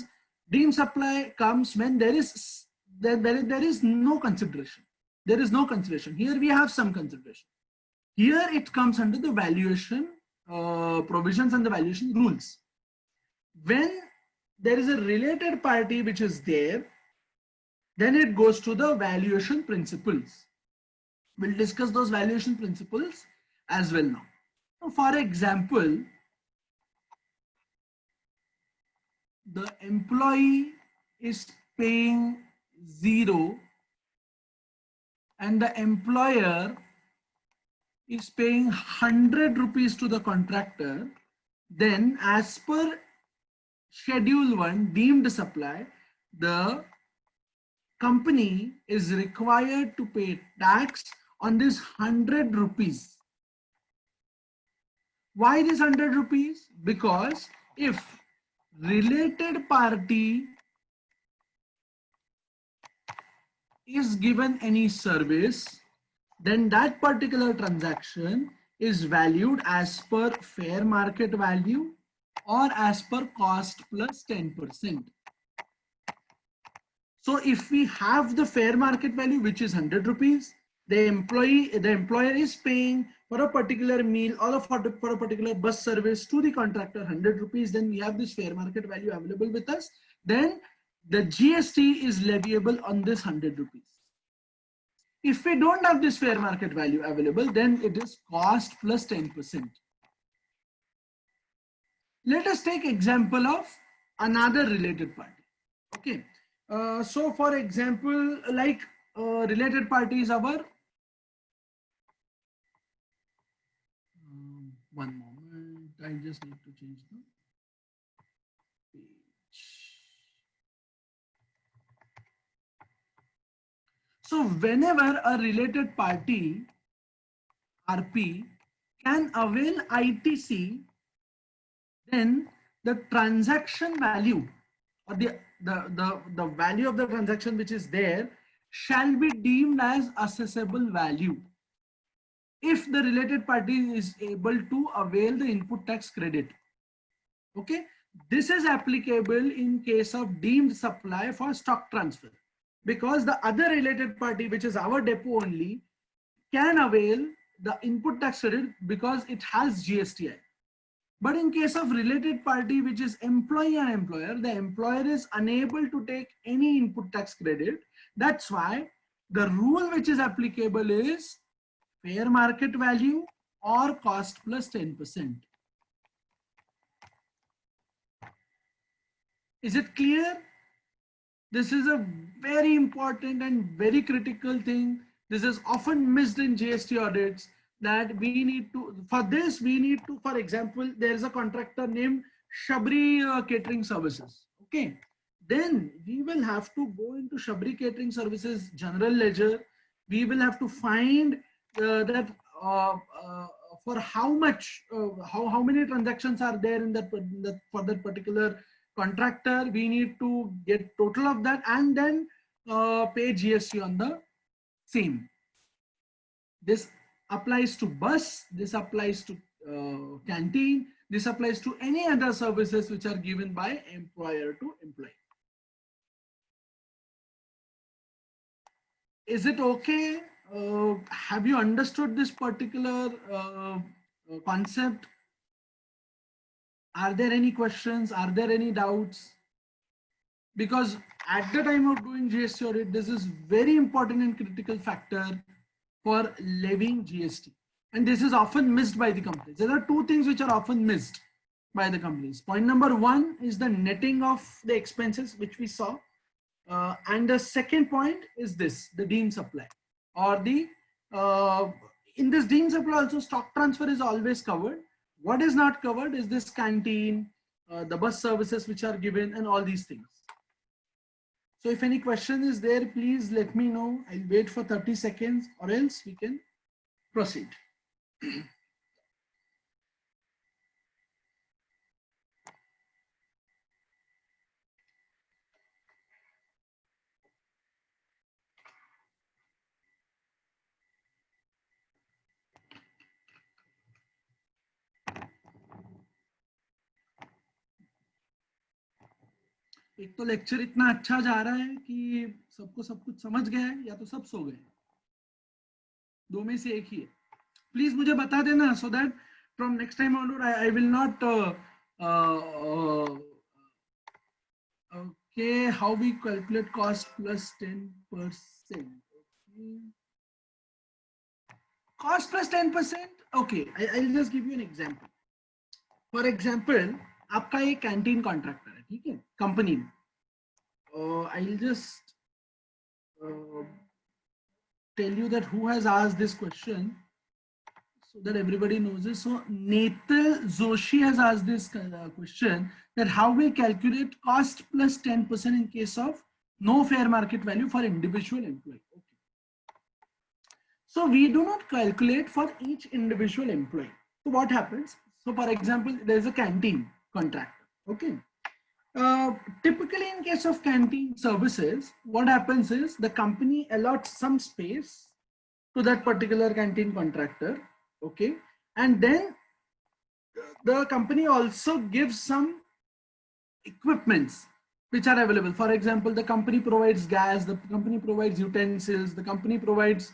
deemed supply comes when there is no consideration. There is no consideration. Here we have some consideration. Here it comes under the valuation provisions and the valuation rules. When there is a related party which is there, then it goes to the valuation principles. We'll discuss those valuation principles as well now. So for example, the employee is paying 0 and the employer is paying 100 rupees to the contractor, then as per Schedule 1 deemed supply, the company is required to pay tax on this 100 rupees. Why this 100 rupees? Because if related party is given any service, then that particular transaction is valued as per fair market value or as per cost plus 10%. So if we have the fair market value, which is 100 rupees, the employer is paying for a particular meal or for a particular bus service to the contractor 100 rupees, then we have this fair market value available with us. Then the GST is leviable on this 100 rupees. If we don't have this fair market value available, then it is cost plus 10%. Let us take example of another related party. Okay. So for example, like related parties our one moment, I just need to change the page. So whenever a related party RP can avail ITC, then the transaction value or the value of the transaction which is there shall be deemed as assessable value if the related party is able to avail the input tax credit. Okay, this is applicable in case of deemed supply for stock transfer, because the other related party, which is our depot only, can avail the input tax credit because it has GSTI. But in case of related party, which is employee and employer, the employer is unable to take any input tax credit. That's why the rule which is applicable is fair market value or cost plus 10%. Is it clear? This is a very important and very critical thing. This is often missed in GST audits, that we need to, for this, we need to, for example, there is a contractor named Shabri Catering Services. Okay. Then we will have to go into Shabri Catering Services general ledger. We will have to find that for how much, how many transactions are there in that, for that particular contractor. We need to get total of that and then pay GST on the same. This applies to bus, this applies to canteen, this applies to any other services which are given by employer to employee. Is it okay? Have you understood this particular concept? Are there any questions? Are there any doubts? Because at the time of doing GST audit, this is very important and critical factor for levying GST. And this is often missed by the companies. There are two things which are often missed by the companies. Point number one is the netting of the expenses, which we saw. And the second point is this, the deemed supply, or the, in this deemed supply also stock transfer is always covered. What is not covered is this canteen, the bus services which are given, and all these things. So if any question is there, please let me know. I'll wait for 30 seconds or else we can proceed. एक तो lecture इतना अच्छा जा रहा है कि सबको सब कुछ समझ गया है या तो सब सो गए, दो में से एक ही है. प्लीज मुझे बता देना so that from next time onward I will not okay, how we calculate cost plus 10%. Okay. Cost plus 10%. Okay, I'll just give you an example. For example, आपका एक कैंटीन कॉन्ट्रैक्टर है, ठीक है, कंपनी में. I'll just tell you that who has asked this question so that everybody knows this. So Netal Joshi has asked this question, that how we calculate cost plus 10% in case of no fair market value for individual employee. Okay. So we do not calculate for each individual employee. So what happens? So for example, there is a canteen contractor. Okay. Typically in case of canteen services, what happens is the company allots some space to that particular canteen contractor. Okay. And then the company also gives some equipments which are available. For example, the company provides gas, the company provides utensils, the company provides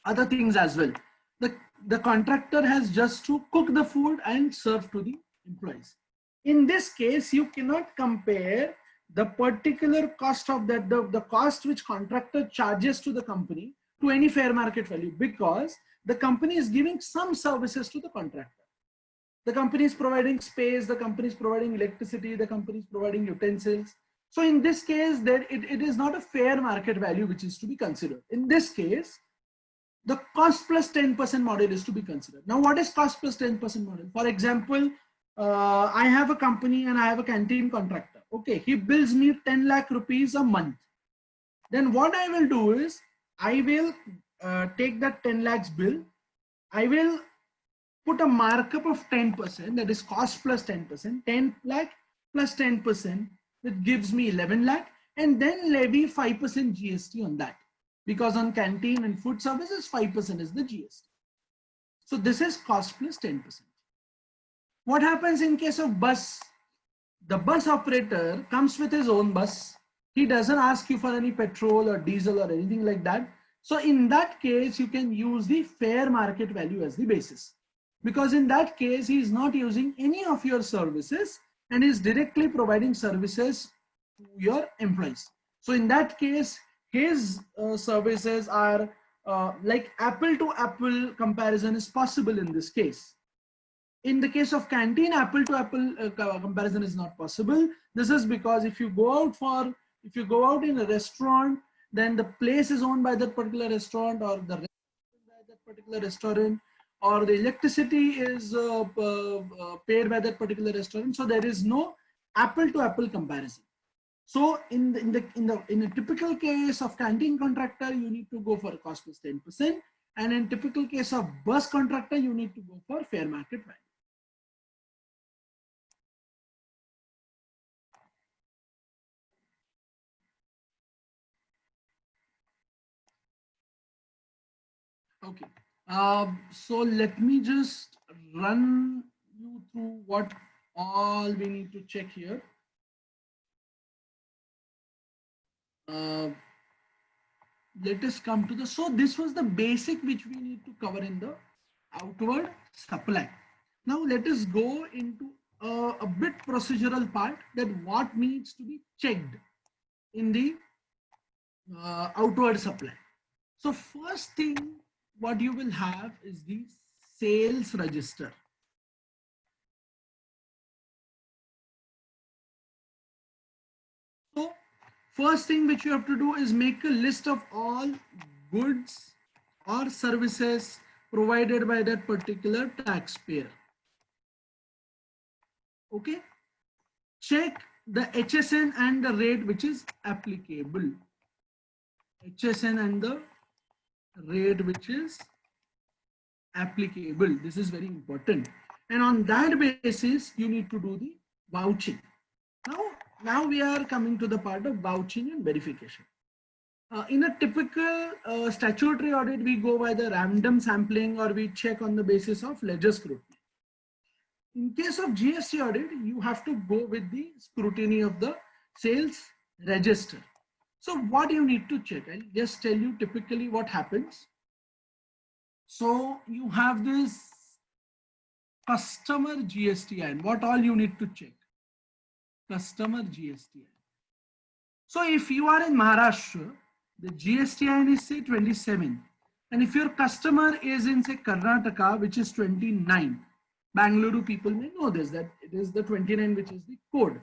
other things as well. The contractor has just to cook the food and serve to the employees. In this case, you cannot compare the particular cost of that, the cost which contractor charges to the company to any fair market value, because the company is giving some services to the contractor. The company is providing space, the company is providing electricity, the company is providing utensils. So in this case, it is not a fair market value which is to be considered. In this case, the cost plus 10% model is to be considered. Now, what is cost plus 10% model? For example, I have a company and I have a canteen contractor. Okay, he bills me 10 lakh rupees a month. Then what I will do is, I will take that 10 lakhs bill. I will put a markup of 10%, that is cost plus 10%, 10 lakh plus 10%, that gives me 11 lakh, and then levy 5% GST on that. Because on canteen and food services, 5% is the GST. So this is cost plus 10%. What happens in case of bus? The bus operator comes with his own bus. He doesn't ask you for any petrol or diesel or anything like that. So in that case, you can use the fair market value as the basis. Because in that case, he is not using any of your services and is directly providing services to your employees. So in that case, his services are like apple to apple comparison is possible in this case. In the case of canteen, apple to apple comparison is not possible. This is because if you go out for If you go out in a restaurant, then the place is owned by that particular restaurant, or the restaurant is by that particular restaurant, or the electricity is paid by that particular restaurant. So there is no apple to apple comparison. So in a typical case of canteen contractor, you need to go for cost plus 10%, and in typical case of bus contractor, you need to go for fair market value. Okay, so let me just run you through what all we need to check here. Let us come to the, so this was the basic which we need to cover in the outward supply. Now let us go into a bit procedural part, that what needs to be checked in the outward supply. So first thing what you will have is the sales register. So first thing which you have to do is make a list of all goods or services provided by that particular taxpayer. Okay. Check the HSN and the rate which is applicable. HSN and the rate which is applicable. This is very important. And on that basis, you need to do the vouching. Now we are coming to the part of vouching and verification. In a typical statutory audit, we go by the random sampling, or we check on the basis of ledger scrutiny. In case of GST audit, you have to go with the scrutiny of the sales register. So what you need to check, I'll just tell you typically what happens. So you have this customer GSTIN, what all you need to check. Customer GSTIN. So if you are in Maharashtra, the GSTIN is say 27. And if your customer is in say Karnataka, which is 29, Bangalore people may know this, that it is the 29 which is the code.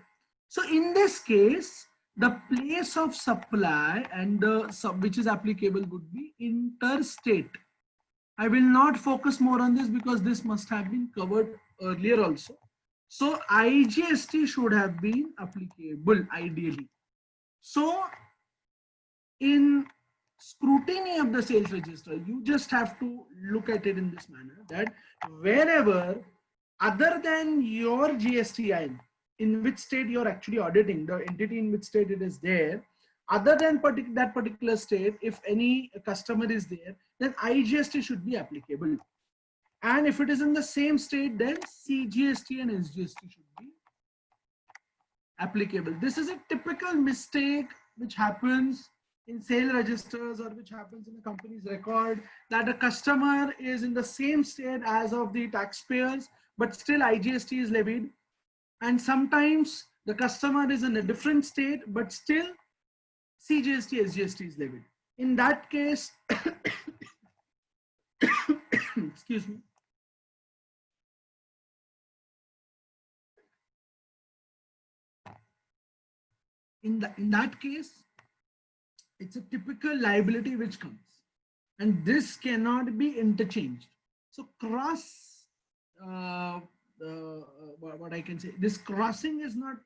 So in this case, the place of supply and the which is applicable would be interstate. I will not focus more on this because this must have been covered earlier also. So IGST should have been applicable ideally. So in scrutiny of the sales register, you just have to look at it in this manner, that wherever other than your GSTIN, in which state you're actually auditing, the entity in which state it is there, other than that particular state, if any customer is there, then IGST should be applicable. And if it is in the same state, then CGST and SGST should be applicable. This is a typical mistake which happens in sale registers, or which happens in a company's record, that a customer is in the same state as of the taxpayers, but still IGST is levied. And sometimes the customer is in a different state, but still CGST, SGST is levied. In that case, excuse me. In that case, it's a typical liability which comes, and this cannot be interchanged. So what I can say, this crossing is not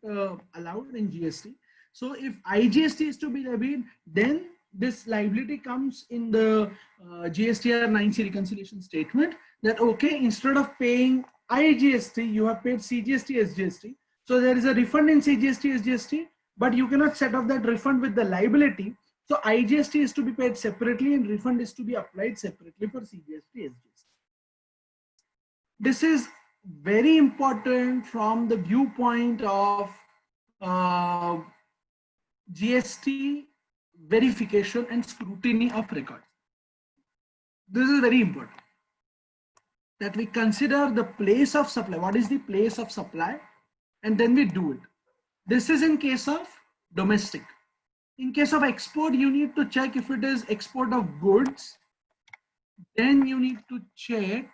allowed in GST. So if IGST is to be levied, then this liability comes in the GSTR 9C reconciliation statement, that okay, instead of paying IGST, you have paid CGST, SGST. So there is a refund in CGST, SGST, but you cannot set off that refund with the liability. So IGST is to be paid separately and refund is to be applied separately for CGST, SGST. This is very important from the viewpoint of GST verification and scrutiny of records. This is very important, that we consider the place of supply. What is the place of supply? And then we do it. This is in case of domestic. In case of export, you need to check if it is export of goods. Then you need to check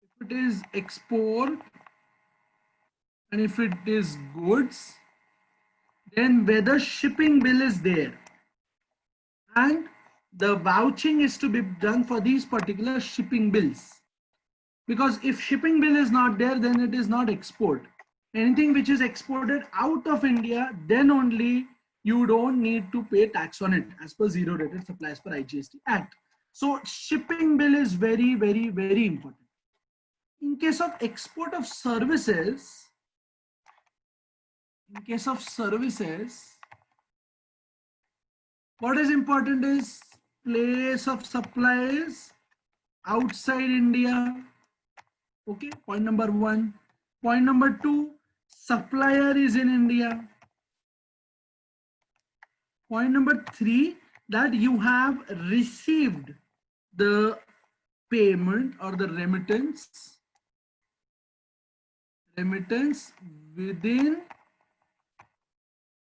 if it is export and if it is goods, then whether shipping bill is there, and the vouching is to be done for these particular shipping bills. Because if shipping bill is not there, then it is not export. Anything which is exported out of India, then only you don't need to pay tax on it as per zero rated supplies per IGST Act. So shipping bill is very, very, very important. In case of export of services, what is important is place of supply is outside India. Okay, point number 1. Point number 2, supplier is in India. Point number 3, that you have received the payment or the remittance within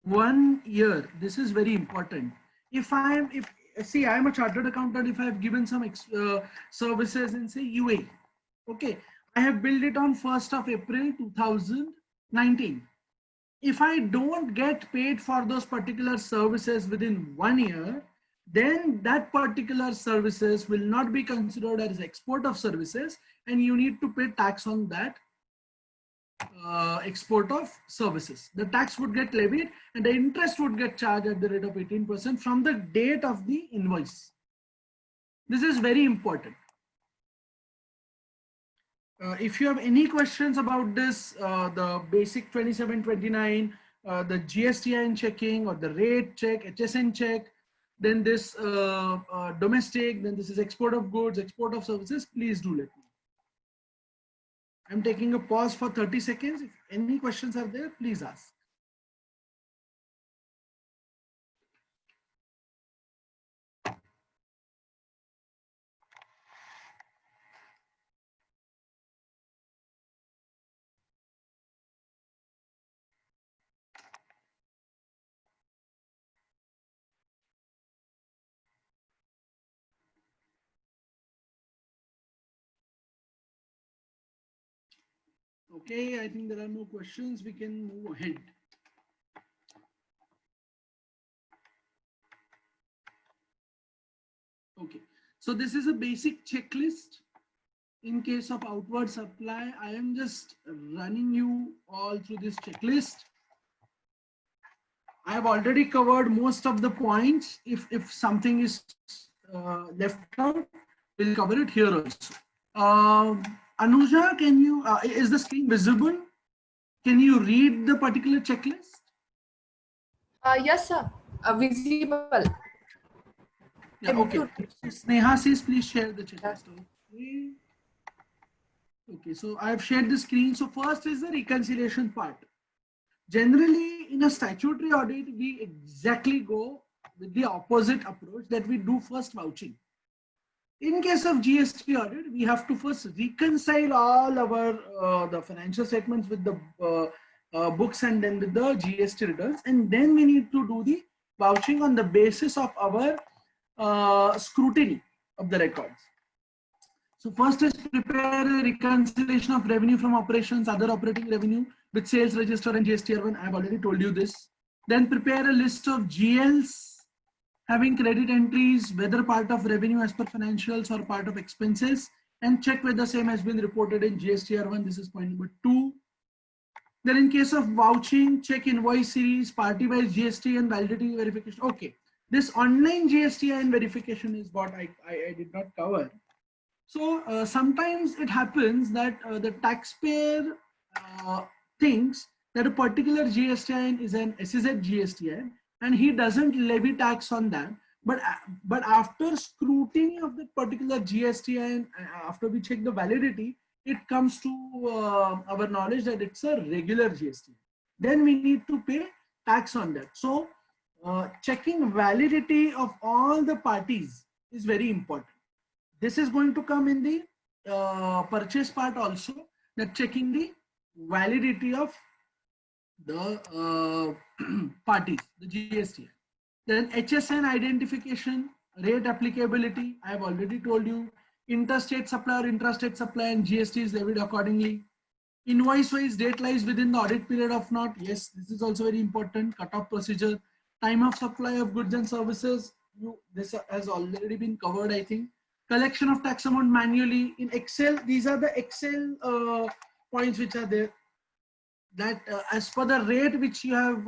1 year. This is very important. If I'm a chartered accountant, if I've given some services in say UAE, okay, I have billed it on 1st of April 2019. If I don't get paid for those particular services within 1 year, then that particular services will not be considered as export of services, and you need to pay tax on that export of services. The tax would get levied and the interest would get charged at the rate of 18% from the date of the invoice. This is very important. If you have any questions about this, the basic 2729, the GSTIN checking or the rate check, HSN check, then this domestic, then this is export of goods, export of services, please do let me know. I'm taking a pause for 30 seconds. If any questions are there, please ask. Okay, I think there are no questions. We can move ahead. Okay, so this is a basic checklist. In case of outward supply, I am just running you all through this checklist. I have already covered most of the points. If something is left out, we'll cover it here also. Anuja, can you, is the screen visible? Can you read the particular checklist? Yes, sir. Visible. Yeah, okay. Sneha says, please share the checklist. Okay. Okay, so I have shared the screen. So first is the reconciliation part. Generally, in a statutory audit, we exactly go with the opposite approach, that we do first vouching. In case of GST audit, we have to first reconcile all our the financial statements with the books and then with the GST returns, and then we need to do the vouching on the basis of our scrutiny of the records. So first is prepare a reconciliation of revenue from operations, other operating revenue with sales register and GSTR1. I have already told you this. Then prepare a list of GLs having credit entries, whether part of revenue as per financials or part of expenses, and check whether the same has been reported in GSTR1. This is point number 2. Then in case of vouching, check invoice series, party-wise GST and validity verification. Okay, this online GST and verification is what I did not cover. So sometimes it happens that the taxpayer thinks that a particular GSTIN is an SEZ GSTIN and he doesn't levy tax on that. But after scrutiny of the particular GSTIN, after we check the validity, it comes to our knowledge that it's a regular GST. Then we need to pay tax on that. So checking validity of all the parties is very important. This is going to come in the purchase part also, that checking the validity of the parties, the GST. Then HSN identification, rate applicability, I have already told you. Interstate supply or intrastate supply and GST is levied accordingly. Invoice wise date lies within the audit period of not. Yes, this is also very important. Cutoff procedure, time of supply of goods and services. This has already been covered, I think. Collection of tax amount manually in Excel. These are the Excel points which are there. That as per the rate which you have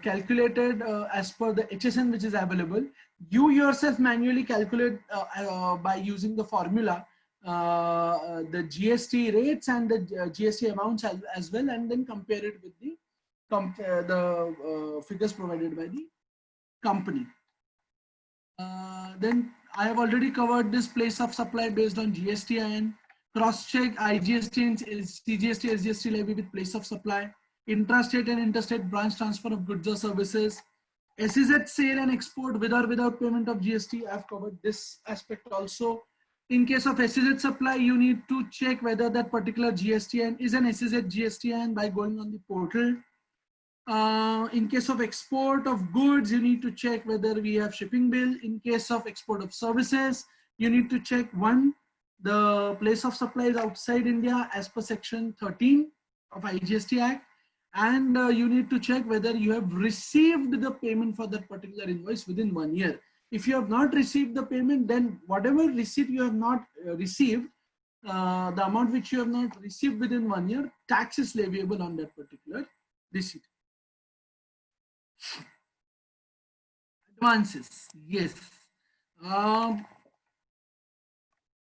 calculated as per the HSN which is available, you yourself manually calculate by using the formula the GST rates and the GST amounts as well, and then compare it with the figures provided by the company. Then I have already covered this place of supply based on GSTIN, cross-check IGST and CGST, SGST levy with place of supply, intrastate and interstate branch transfer of goods or services, SEZ sale and export with or without payment of GST. I have covered this aspect also. In case of SEZ supply, you need to check whether that particular GSTIN is an SEZ GSTIN by going on the portal. In case of export of goods, you need to check whether we have shipping bill. In case of export of services, you need to check one, the place of supply is outside India as per section 13 of IGST Act, and you need to check whether you have received the payment for that particular invoice within 1 year. If you have not received the payment, then whatever receipt you have not received, the amount which you have not received within 1 year, tax is leviable on that particular receipt. Advances, yes.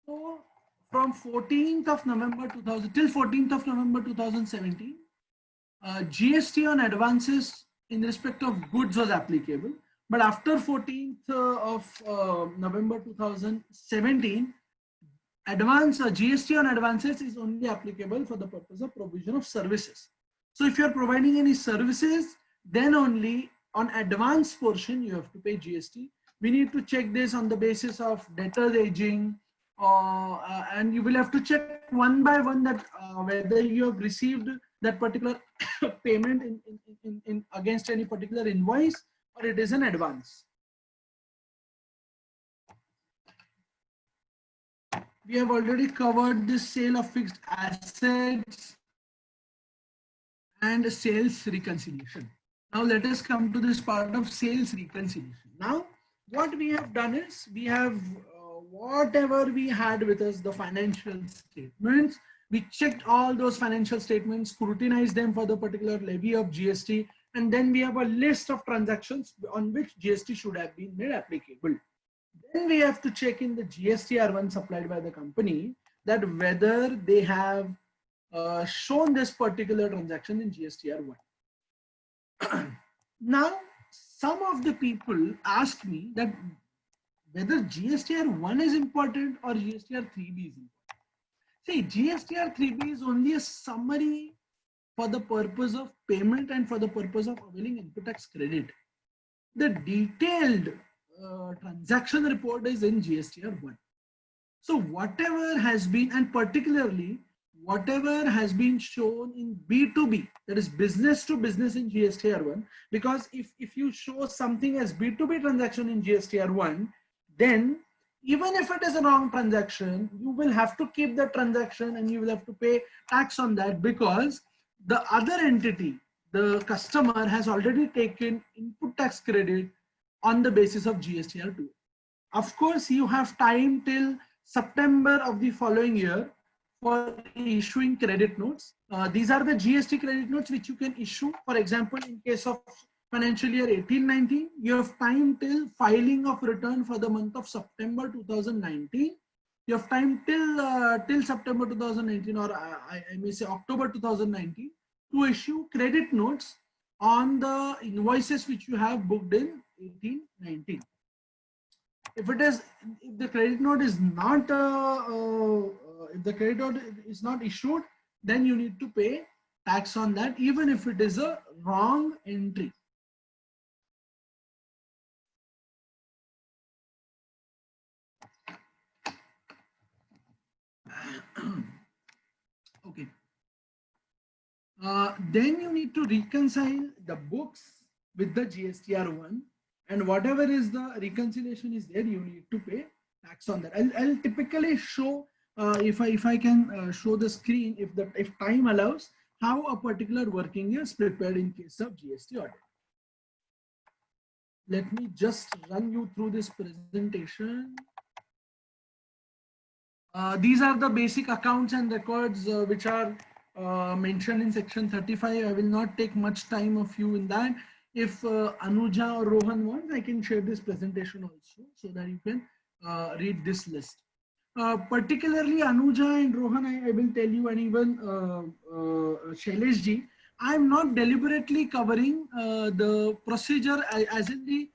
So from 14th of November 2000 till 14th of November 2017, GST on advances in respect of goods was applicable. But after 14th of November 2017, GST on advances is only applicable for the purpose of provision of services. So if you are providing any services, then only on advance portion you have to pay GST. We need to check this on the basis of debtors aging, and you will have to check one by one that whether you have received that particular payment in against any particular invoice or it is an advance. We have already covered the sale of fixed assets and sales reconciliation. Now let us come to this part of sales reconciliation. Now what we have done is we have whatever we had with us, the financial statements, we checked all those financial statements, scrutinized them for the particular levy of GST, and then we have a list of transactions on which GST should have been made applicable. Then we have to check in the GSTR1 supplied by the company that whether they have shown this particular transaction in GSTR1. Now, some of the people ask me that whether GSTR1 is important or GSTR3B is important. See, GSTR3B is only a summary for the purpose of payment and for the purpose of availing input tax credit. The detailed transaction report is in GSTR1. So whatever has been, and particularly whatever has been shown in B2B, that is business to business in GSTR1, because if you show something as B2B transaction in GSTR1, then even if it is a wrong transaction, you will have to keep the transaction and you will have to pay tax on that because the other entity, the customer, has already taken input tax credit on the basis of GSTR2. Of course, you have time till September of the following year for issuing credit notes. These are the GST credit notes which you can issue. For example, in case of financial year 18-19, you have time till filing of return for the month of September 2019. You have time till September 2019, or I may say October 2019, to issue credit notes on the invoices which you have booked in 18-19. If the credit note is not issued, then you need to pay tax on that, even if it is a wrong entry. Okay. Then you need to reconcile the books with the GSTR1, and whatever is the reconciliation is there, you need to pay tax on that. I'll typically show if I can show the screen, if time allows, how a particular working is prepared in case of GST audit. Let me just run you through this presentation. These are the basic accounts and records which are mentioned in section 35. I will not take much time of you in that. If Anuja or Rohan wants, I can share this presentation also so that you can read this list. Particularly Anuja and Rohan, I will tell you, and even Shailesh ji, I am not deliberately covering the procedure as in the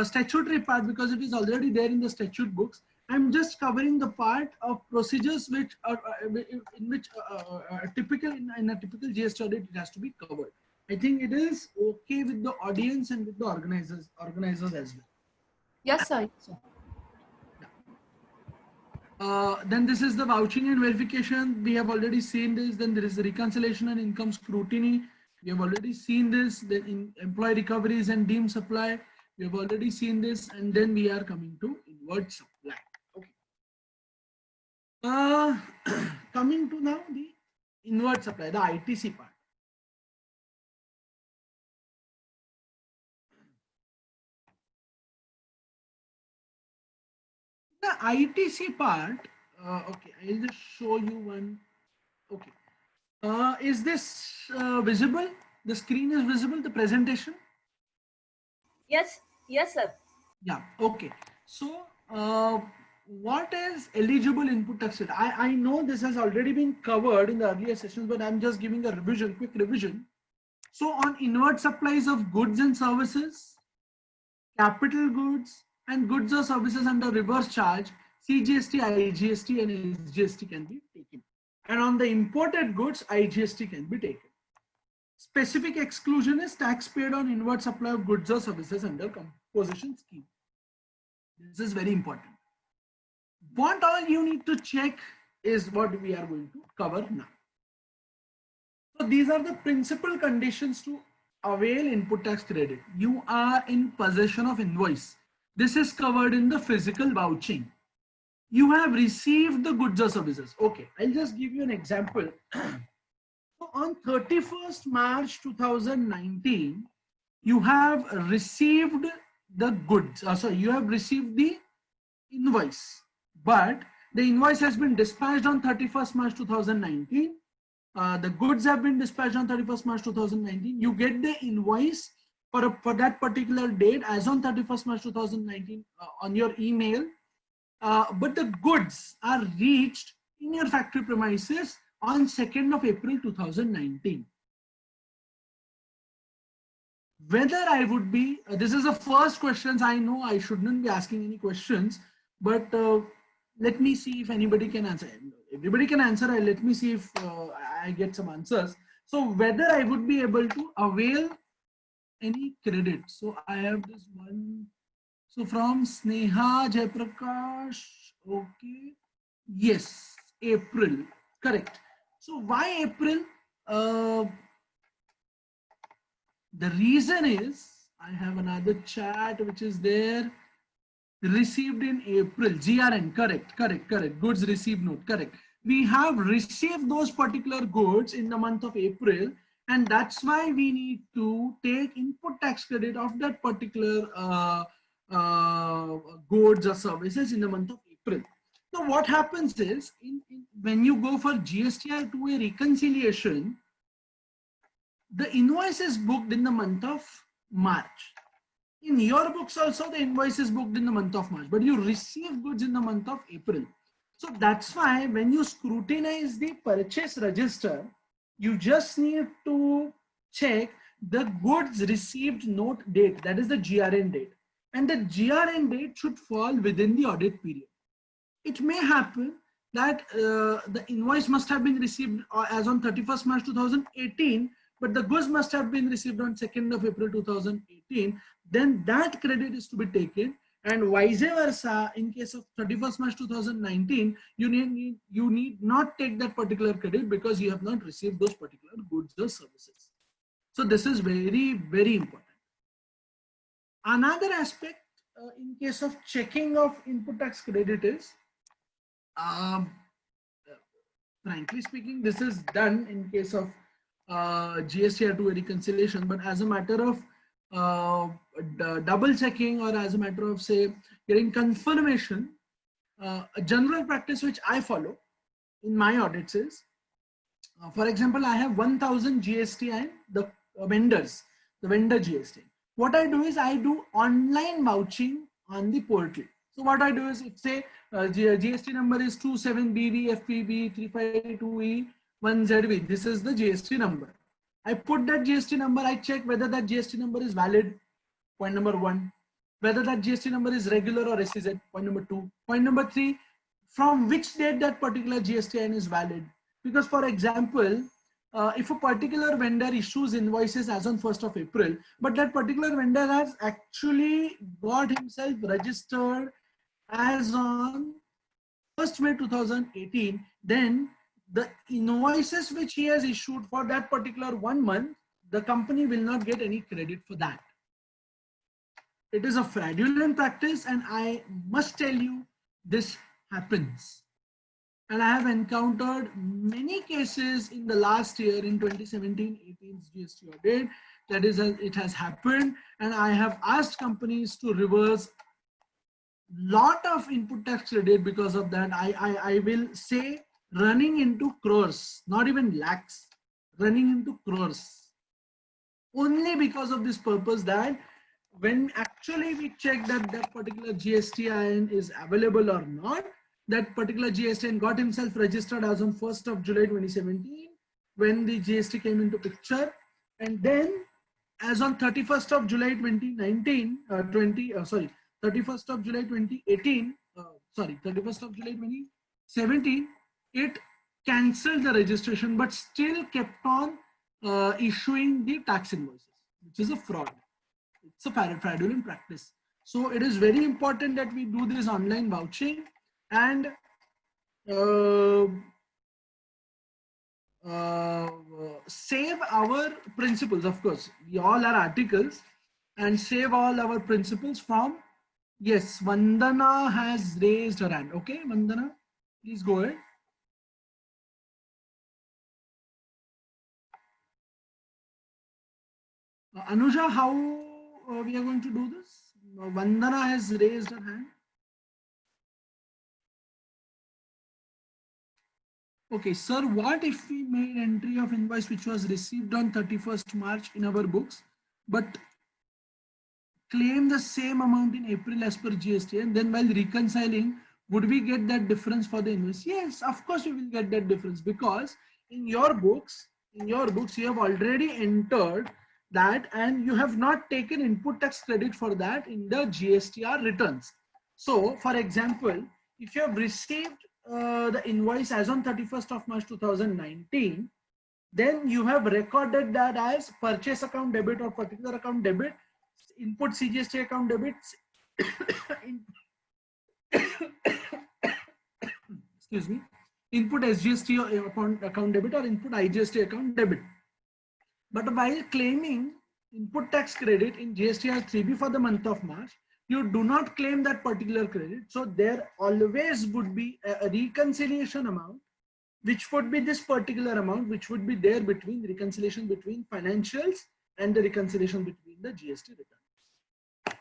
statutory part, because it is already there in the statute books. I'm just covering the part of procedures which are in which typical in a typical GST audit it has to be covered. I think it is okay with the audience and with the organizers as well. Yes, sir. Then this is the vouching and verification. We have already seen this. Then there is the reconciliation and income scrutiny. We have already seen this. Then in employee recoveries and deemed supply, we have already seen this. And then we are coming to inward supply. Okay. Coming to now the inward supply, the ITC part. The ITC part, okay, I'll just show you one. Okay. Is this visible? The screen is visible, the presentation? Yes, yes, sir. Yeah, okay. So, what is eligible input tax rate? I know this has already been covered in the earlier sessions, but I'm just giving a revision, quick revision. So, on inward supplies of goods and services, capital goods, and goods or services under reverse charge, CGST, IGST, and SGST can be taken. And on the imported goods, IGST can be taken. Specific exclusion is tax paid on inward supply of goods or services under composition scheme. This is very important. What all you need to check is what we are going to cover now. So these are the principal conditions to avail input tax credit. You are in possession of invoice. This is covered in the physical vouching. You have received the goods or services. Okay, I'll just give you an example. So on 31st March 2019, you have received the goods. You have received the invoice, but the invoice has been dispatched on 31st March 2019. The goods have been dispatched on 31st March 2019. You get the invoice for that particular date as on 31st March 2019 on your email. But the goods are reached in your factory premises on 2nd of April 2019. Whether I would be, this is the first questions. I know I shouldn't be asking any questions, but let me see if anybody can answer. Everybody can answer. Let me see if I get some answers. So whether I would be able to avail any credit. So I have this one. So from Sneha Jayaprakash, okay. Yes, April, correct. So why April? The reason is, I have another chat which is there. Received in April, GRN, correct. Goods received note, correct. We have received those particular goods in the month of April, and that's why we need to take input tax credit of that particular goods or services in the month of April. Now, what happens is, when you go for GSTR to a reconciliation, the invoice is booked in the month of March. In your books also, the invoice is booked in the month of March, but you receive goods in the month of April. So that's why when you scrutinize the purchase register, you just need to check the goods received note date, that is the GRN date. And the GRN date should fall within the audit period. It may happen that the invoice must have been received as on 31st March 2018, but the goods must have been received on 2nd of April 2018, then that credit is to be taken. And vice versa, in case of 31st March 2019, you need not take that particular credit because you have not received those particular goods or services. So this is very, very important. Another aspect in case of checking of input tax credit is, frankly speaking, this is done in case of GSTR2 reconciliation, but as a matter of double checking, or as a matter of, say, getting confirmation, a general practice which I follow in my audits is, for example, I have 1000 GST and the vendors, the vendor GST. What I do is I do online vouching on the portal. So what I do is, if say GST number is 27BV FPB352E1ZV, this is the GST number. I put that GST number, I check whether that GST number is valid, point number 1. Whether that GST number is regular or SEZ, point number 2. Point number 3, from which date that particular GSTN is valid. Because for example, if a particular vendor issues invoices as on 1st of April, but that particular vendor has actually got himself registered as on 1st May 2018, then the invoices which he has issued for that particular 1 month, the company will not get any credit for that. It is a fraudulent practice, and I must tell you, this happens. And I have encountered many cases in the last year, in 2017-18's GST audit, that is, it has happened, and I have asked companies to reverse lot of input tax credit because of that. I will say running into crores, not even lakhs, running into crores, only because of this purpose, that when actually we check that that particular GSTIN is available or not, that particular GSTIN got himself registered as on 1st of July 2017, when the GST came into picture, and then as on 31st of July 2019, 31st of July 2018, 31st of July 2017, it cancelled the registration, but still kept on issuing the tax invoices, which is a fraud. It's a fraudulent practice. So it is very important that we do this online vouching and save our principles. Of course, we all are articles, and save all our principles from. Yes, Vandana has raised her hand. Okay, Vandana, please go ahead. Anuja, how we are going to do this? Vandana has raised her hand. Okay, sir, what if we made entry of invoice which was received on 31st March in our books, but claim the same amount in April as per GST, and then while reconciling, would we get that difference for the invoice? Yes, of course we will get that difference, because in your books you have already entered that, and you have not taken input tax credit for that in the GSTR returns. So for example, if you have received the invoice as on 31st of March 2019, then you have recorded that as purchase account debit or particular account debit, input CGST account debits, excuse me, input SGST account debit or input IGST account debit. But while claiming input tax credit in GSTR 3B for the month of March, you do not claim that particular credit. So there always would be a reconciliation amount, which would be this particular amount, which would be there between the reconciliation between financials and the reconciliation between the GST return.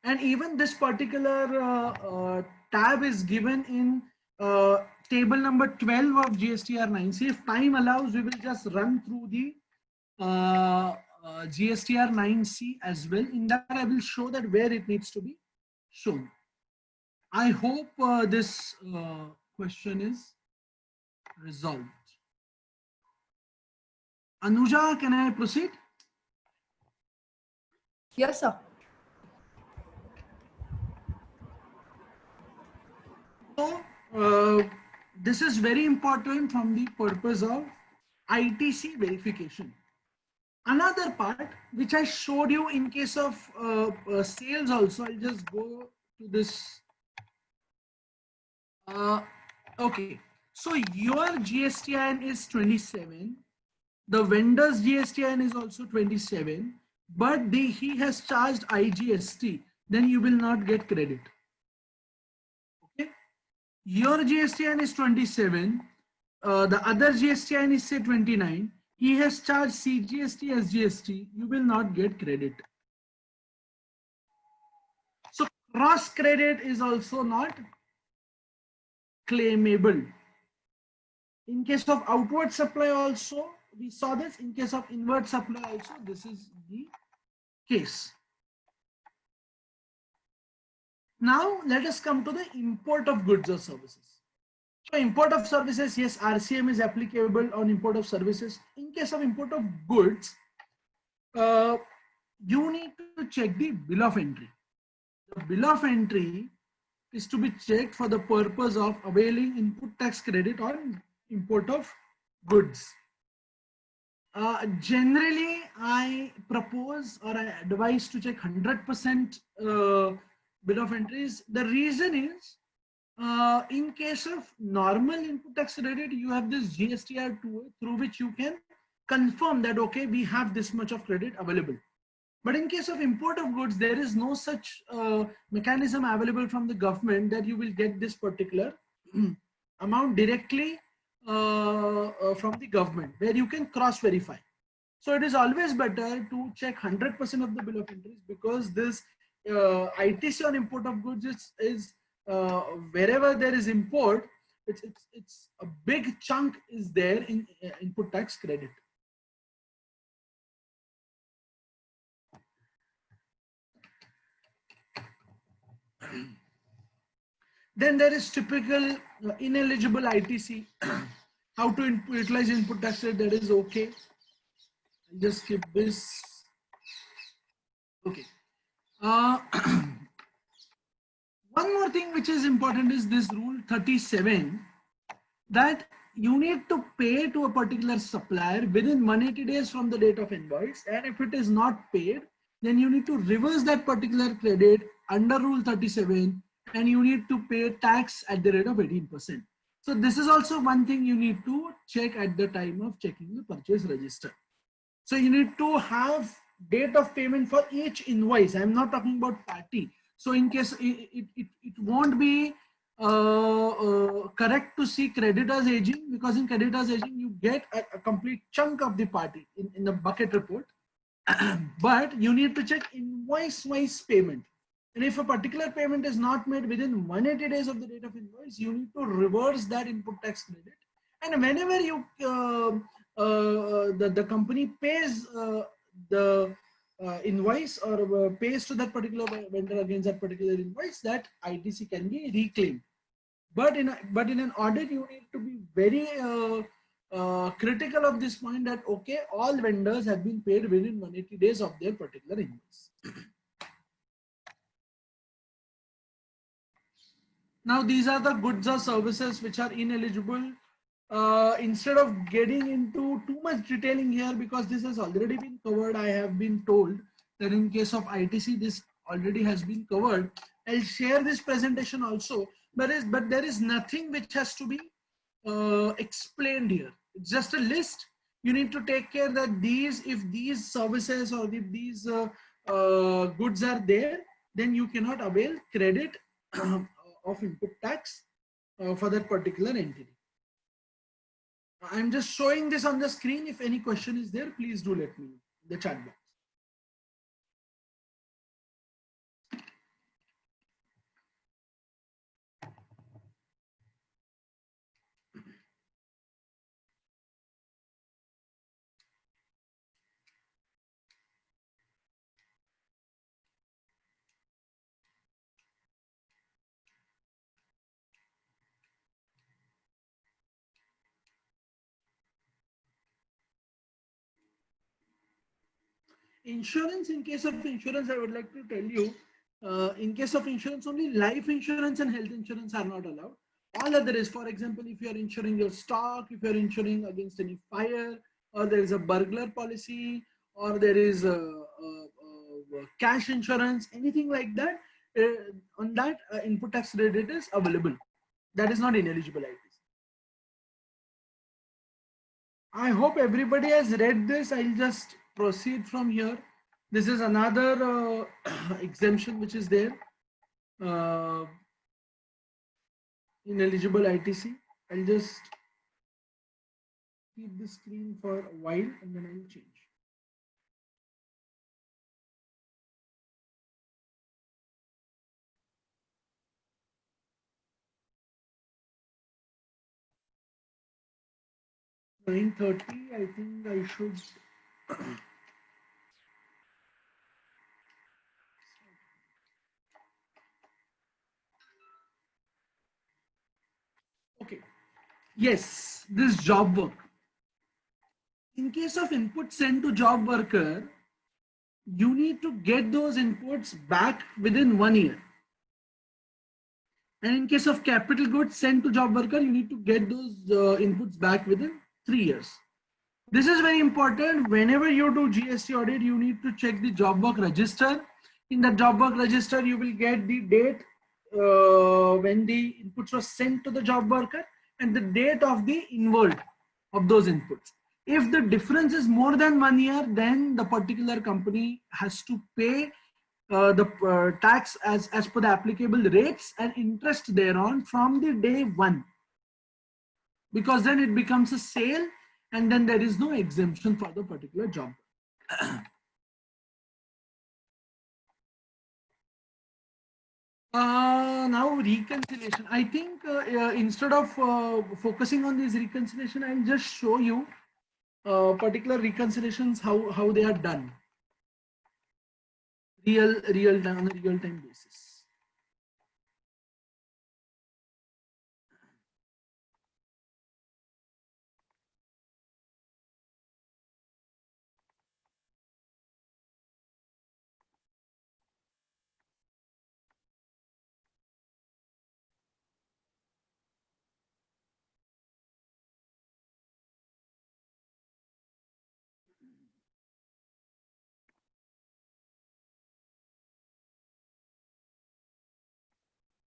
And even this particular tab is given in table number 12 of GSTR 9C. If time allows, we will just run through the GSTR 9C as well. In that, I will show that where it needs to be shown. I hope this question is resolved. Anuja, can I proceed? Yes, sir. So this is very important from the purpose of ITC verification. Another part which I showed you in case of sales also, I'll just go to this. Okay, so your GSTIN is 27. The vendor's GSTIN is also 27, but he has charged IGST, then you will not get credit. Okay, your GSTN is 27, the other GSTN is say 29, he has charged CGST, SGST, you will not get credit. So cross credit is also not claimable. In case of outward supply also, we saw this. In case of inward supply also, this is the case. Now let us come to the import of goods or services. So import of services, yes, RCM is applicable on import of services. In case of import of goods, you need to check the bill of entry. The bill of entry is to be checked for the purpose of availing input tax credit on import of goods. Generally, I propose or I advise to check 100% bill of entries. The reason is, in case of normal input tax credit, you have this GSTR tool through which you can confirm that, okay, we have this much of credit available. But in case of import of goods, there is no such mechanism available from the government that you will get this particular amount directly from the government, where you can cross verify. So it is always better to check 100% of the bill of entries, because this ITC on import of goods is wherever there is import, it's a big chunk is there in input tax credit. Then there is typical ineligible ITC. How to utilize input tax credit, that is okay. I'll just skip this. Okay. One more thing which is important is this rule 37, that you need to pay to a particular supplier within 180 days from the date of invoice, and if it is not paid, then you need to reverse that particular credit under rule 37, and you need to pay tax at the rate of 18%. So this is also one thing you need to check at the time of checking the purchase register. So you need to have date of payment for each invoice. I'm not talking about party. So in case it won't be correct to see creditors aging, because in creditors aging you get a complete chunk of the party in the bucket report. But you need to check invoice wise payment. And if a particular payment is not made within 180 days of the date of invoice, you need to reverse that input tax credit. And whenever you the company pays the invoice or pays to that particular vendor against that particular invoice, that ITC can be reclaimed. But in an audit, you need to be very critical of this point, that okay, all vendors have been paid within 180 days of their particular invoice. Now these are the goods or services which are ineligible. Instead of getting into too much detailing here, because this has already been covered, I have been told that in case of ITC this already has been covered. I'll share this presentation also, but there is nothing which has to be explained here. It's just a list. You need to take care that if these services or if these goods are there, then you cannot avail credit of input tax for that particular entity. I'm just showing this on the screen. If any question is there, please do let me know in the chat box. Insurance, in case of insurance, I would like to tell you, in case of insurance, only life insurance and health insurance are not allowed. All other is, for example, if you are insuring your stock, if you are insuring against any fire, or there is a burglar policy, or there is a cash insurance, anything like that, on that input tax credit is available. That is not ineligible items. I hope everybody has read this. I'll just proceed from here. This is another exemption which is there. ineligible ITC. I'll just keep the screen for a while and then I'll change. (9:30), I think I should. Okay. Yes, this job work. In case of input sent to job worker, you need to get those inputs back within 1 year. And in case of capital goods sent to job worker, you need to get those inputs back within 3 years. This is very important. Whenever you do GST audit, you need to check the job work register. In the job work register, you will get the date when the inputs were sent to the job worker and the date of the involved of those inputs. If the difference is more than 1 year, then the particular company has to pay the tax as per the applicable rates and interest thereon from the day one, because then it becomes a sale and then there is no exemption for the particular job. Now reconciliation. I think instead of focusing on this reconciliation, I'll just show you particular reconciliations, how they are done. Real time, on a real time basis.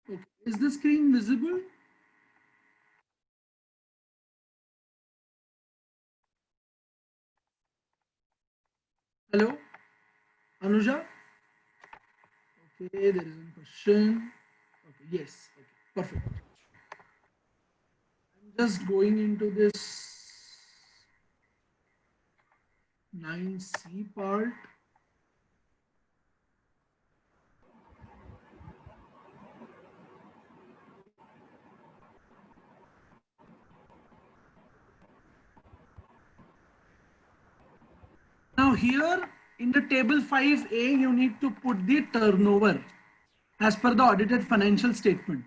Okay. Is the screen visible? Hello, Anuja? Okay, there is a question. Okay, yes, okay, perfect. I'm just going into this 9C part. Now here in the table 5A, you need to put the turnover as per the audited financial statement.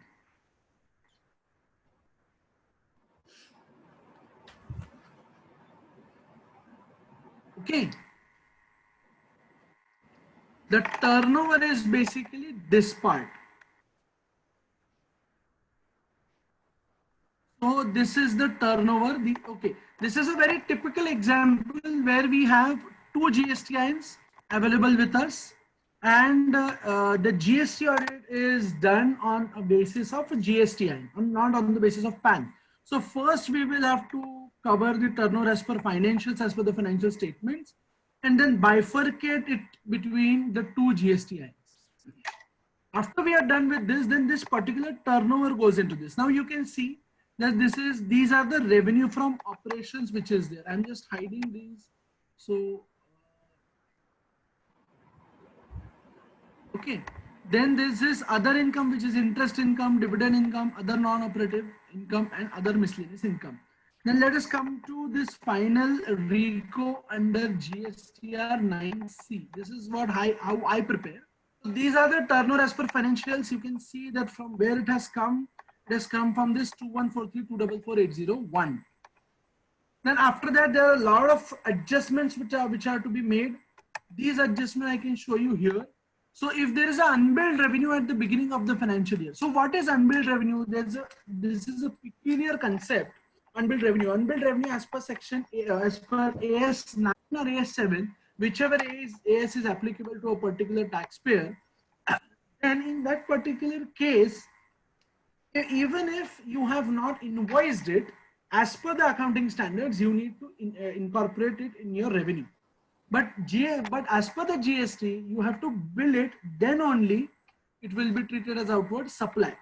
Okay. The turnover is basically this part. So this is the turnover. Okay, this is a very typical example where we have two GSTINs available with us, and the GST audit is done on a basis of a GSTIN, not on the basis of PAN. So first we will have to cover the turnover as per financials, as per the financial statements, and then bifurcate it between the two GSTINs. After we are done with this, then this particular turnover goes into this. Now you can see that these are the revenue from operations which is there. I'm just hiding these. So, okay. Then there's this other income, which is interest income, dividend income, other non-operative income, and other miscellaneous income. Then let us come to this final RECO under GSTR 9C. This is how I prepare. These are the turnover as per financials. You can see that from where it has come from this 2143244801. Then after that, there are a lot of adjustments which are to be made. These adjustments I can show you here. So if there is an unbilled revenue at the beginning of the financial year. So what is unbilled revenue? This is a peculiar concept. Unbilled revenue. Unbilled revenue as per section as per AS9 or AS7, whichever AS is applicable to a particular taxpayer. And in that particular case, even if you have not invoiced it, as per the accounting standards, you need to incorporate it in your revenue. But as per the GST, you have to bill it, then only it will be treated as outward supply.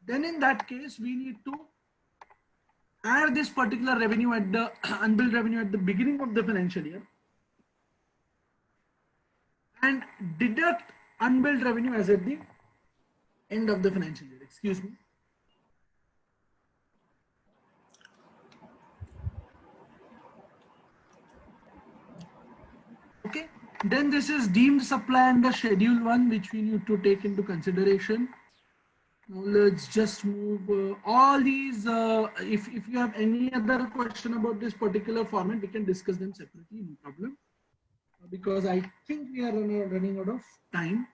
then in that case, we need to add this particular revenue at the unbilled revenue at the beginning of the financial year and deduct unbilled revenue as at the end of the financial year. Excuse me. Okay, then this is deemed supply under schedule 1, which we need to take into consideration. Now let's just move all these. If you have any other question about this particular format, we can discuss them separately, no problem. Because I think we are running out of time.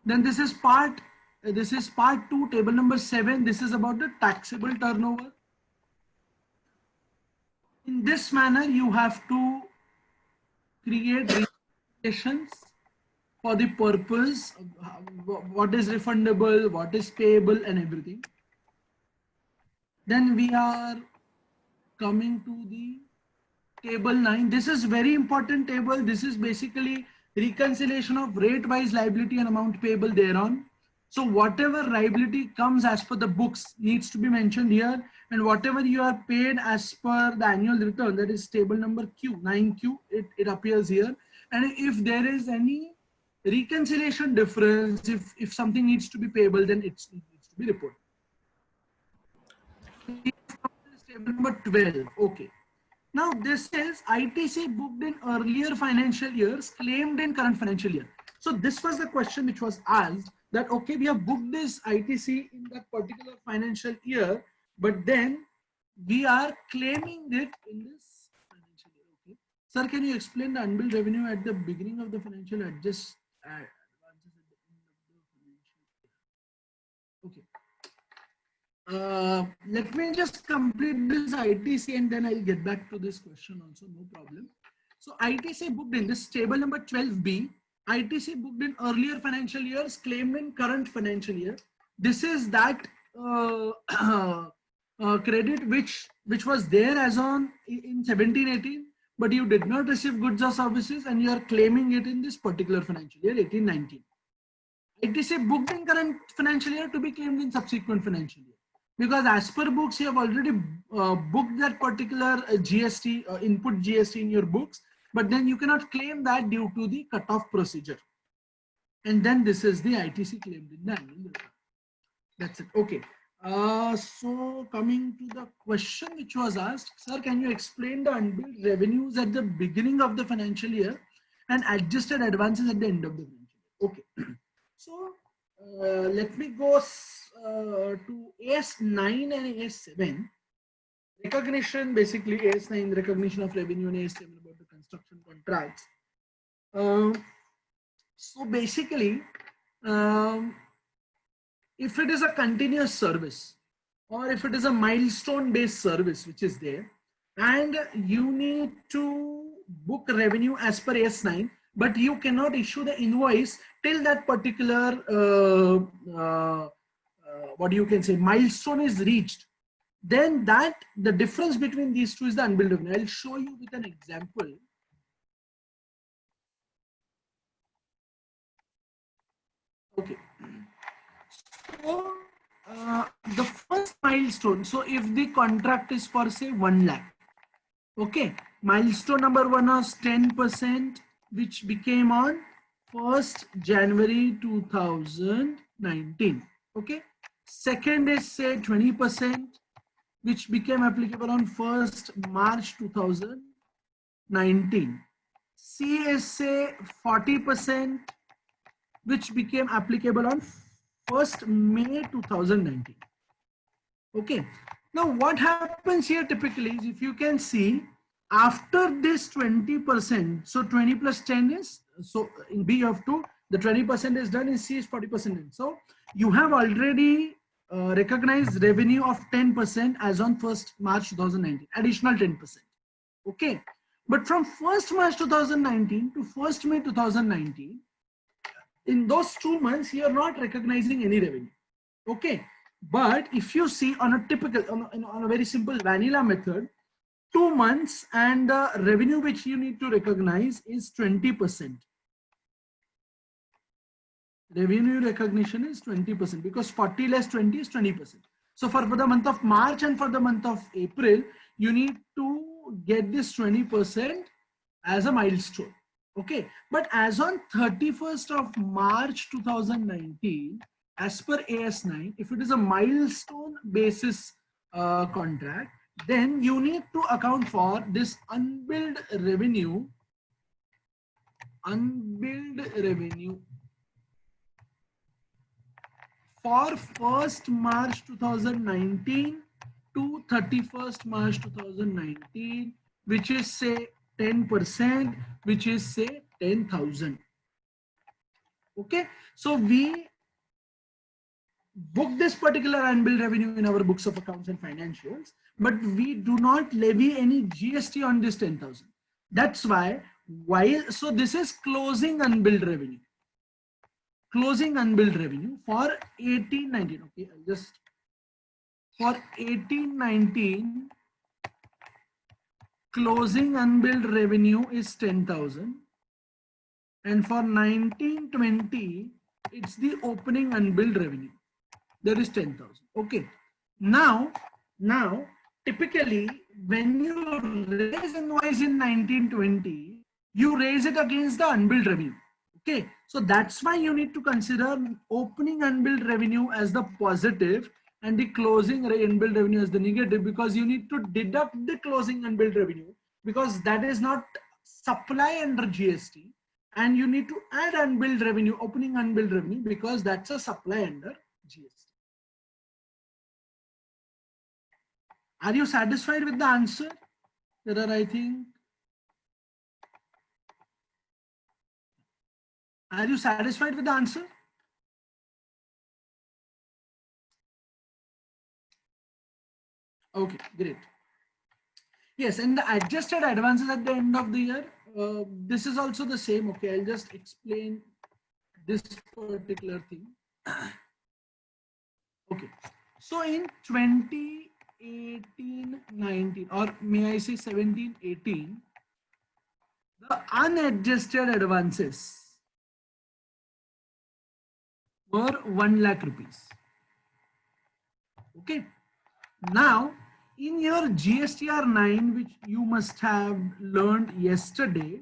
Then this is part 2, table number 7. This is about the taxable turnover. In this manner, you have to create recommendations for the purpose of what is refundable, what is payable, and everything. Then we are coming to the table 9. This is very important table. This is basically reconciliation of rate-wise liability and amount payable thereon. So whatever liability comes as per the books needs to be mentioned here, and whatever you are paid as per the annual return, that is table number Q, 9Q, it appears here. And if there is any reconciliation difference, if something needs to be payable, then it needs to be reported. Table number 12. Okay. Now this is ITC booked in earlier financial years, claimed in current financial year. So this was the question which was asked, that okay, we have booked this ITC in that particular financial year, but then we are claiming it in this financial year. Okay. Sir, can you explain the unbilled revenue at the beginning of the financial year? Just advances at the end of the financial year. Okay. Let me just complete this ITC and then I'll get back to this question also, no problem. So ITC booked in this table number 12B, ITC booked in earlier financial years, claimed in current financial year. This is that credit which was there as on in 17-18, but you did not receive goods or services and you are claiming it in this particular financial year, 18-19. ITC booked in current financial year to be claimed in subsequent financial year. Because as per books, you have already booked that particular GST, input GST in your books, but then you cannot claim that due to the cutoff procedure. And then this is the ITC claimed in the annual return. That's it. Okay. So coming to the question which was asked, sir, can you explain the unbilled revenues at the beginning of the financial year and adjusted advances at the end of the financial year? Okay. So let me go to AS9 and AS7. Recognition, basically AS9 recognition of revenue and AS7 about the construction contracts. So basically, if it is a continuous service or if it is a milestone based service which is there and you need to book revenue as per AS9, but you cannot issue the invoice till that particular what you can say milestone is reached, then that the difference between these two is the unbilled revenue. I'll show you with an example. Okay. So the first milestone, so if the contract is for say 1 lakh, okay, milestone number 1 was 10%, which became on 1st January 2019. Okay. Second is say 20%, which became applicable on 1st March 2019. C is say 40%, which became applicable on 1st May 2019. Okay. Now what happens here typically is, if you can see, after this 20%, so 20 plus 10 is, so in B you have to, the 20% is done, in C is 40%. So you have already recognized revenue of 10% as on 1st March 2019, additional 10%. Okay. But from 1st March 2019 to 1st May 2019, in those 2 months, you are not recognizing any revenue. Okay. But if you see on a typical, on a very simple vanilla method, 2 months and the revenue which you need to recognize is 20%. revenue recognition is 20% because 40 less 20 is 20%. So for the month of March and for the month of April, you need to get this 20% as a milestone. Okay, but as on 31st of March 2019, as per AS9, if it is a milestone basis contract, then you need to account for this unbilled revenue for 1st March 2019 to 31st March 2019, which is say 10%, which is say 10,000. Okay, so we book this particular unbilled revenue in our books of accounts and financials, but we do not levy any GST on this 10,000. That's why so this is closing unbilled revenue. Closing unbilled revenue for 18-19. Okay, I'll just for 18-19, closing unbilled revenue is 10,000, and for 19-20, it's the opening unbilled revenue. That is 10,000. Okay. Now, typically, when you raise invoice in 19-20, you raise it against the unbilled revenue. Okay. So that's why you need to consider opening unbilled revenue as the positive and the closing unbilled revenue as the negative, because you need to deduct the closing unbilled revenue because that is not supply under GST, and you need to add unbilled revenue, opening unbilled revenue, because that's a supply under GST. Are you satisfied with the answer? There are, I think, are you satisfied with the answer? Okay, great. Yes, and the adjusted advances at the end of the year, this is also the same. Okay, I'll just explain this particular thing. Okay, so in 2018-19, or may I say 17-18, the unadjusted advances were 1 lakh rupees. Okay. Now, in your GSTR 9, which you must have learned yesterday,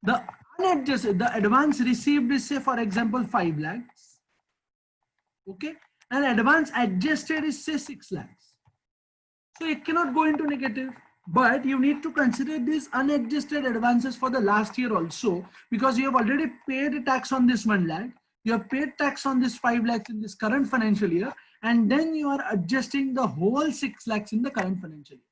the unadjusted, the advance received is, say, for example, 5 lakhs. Okay. And advance adjusted is, say, 6 lakhs. So it cannot go into negative, but you need to consider these unadjusted advances for the last year also, because you have already paid tax on this 1 lakh. You have paid tax on this 5 lakhs in this current financial year, and then you are adjusting the whole 6 lakhs in the current financial year.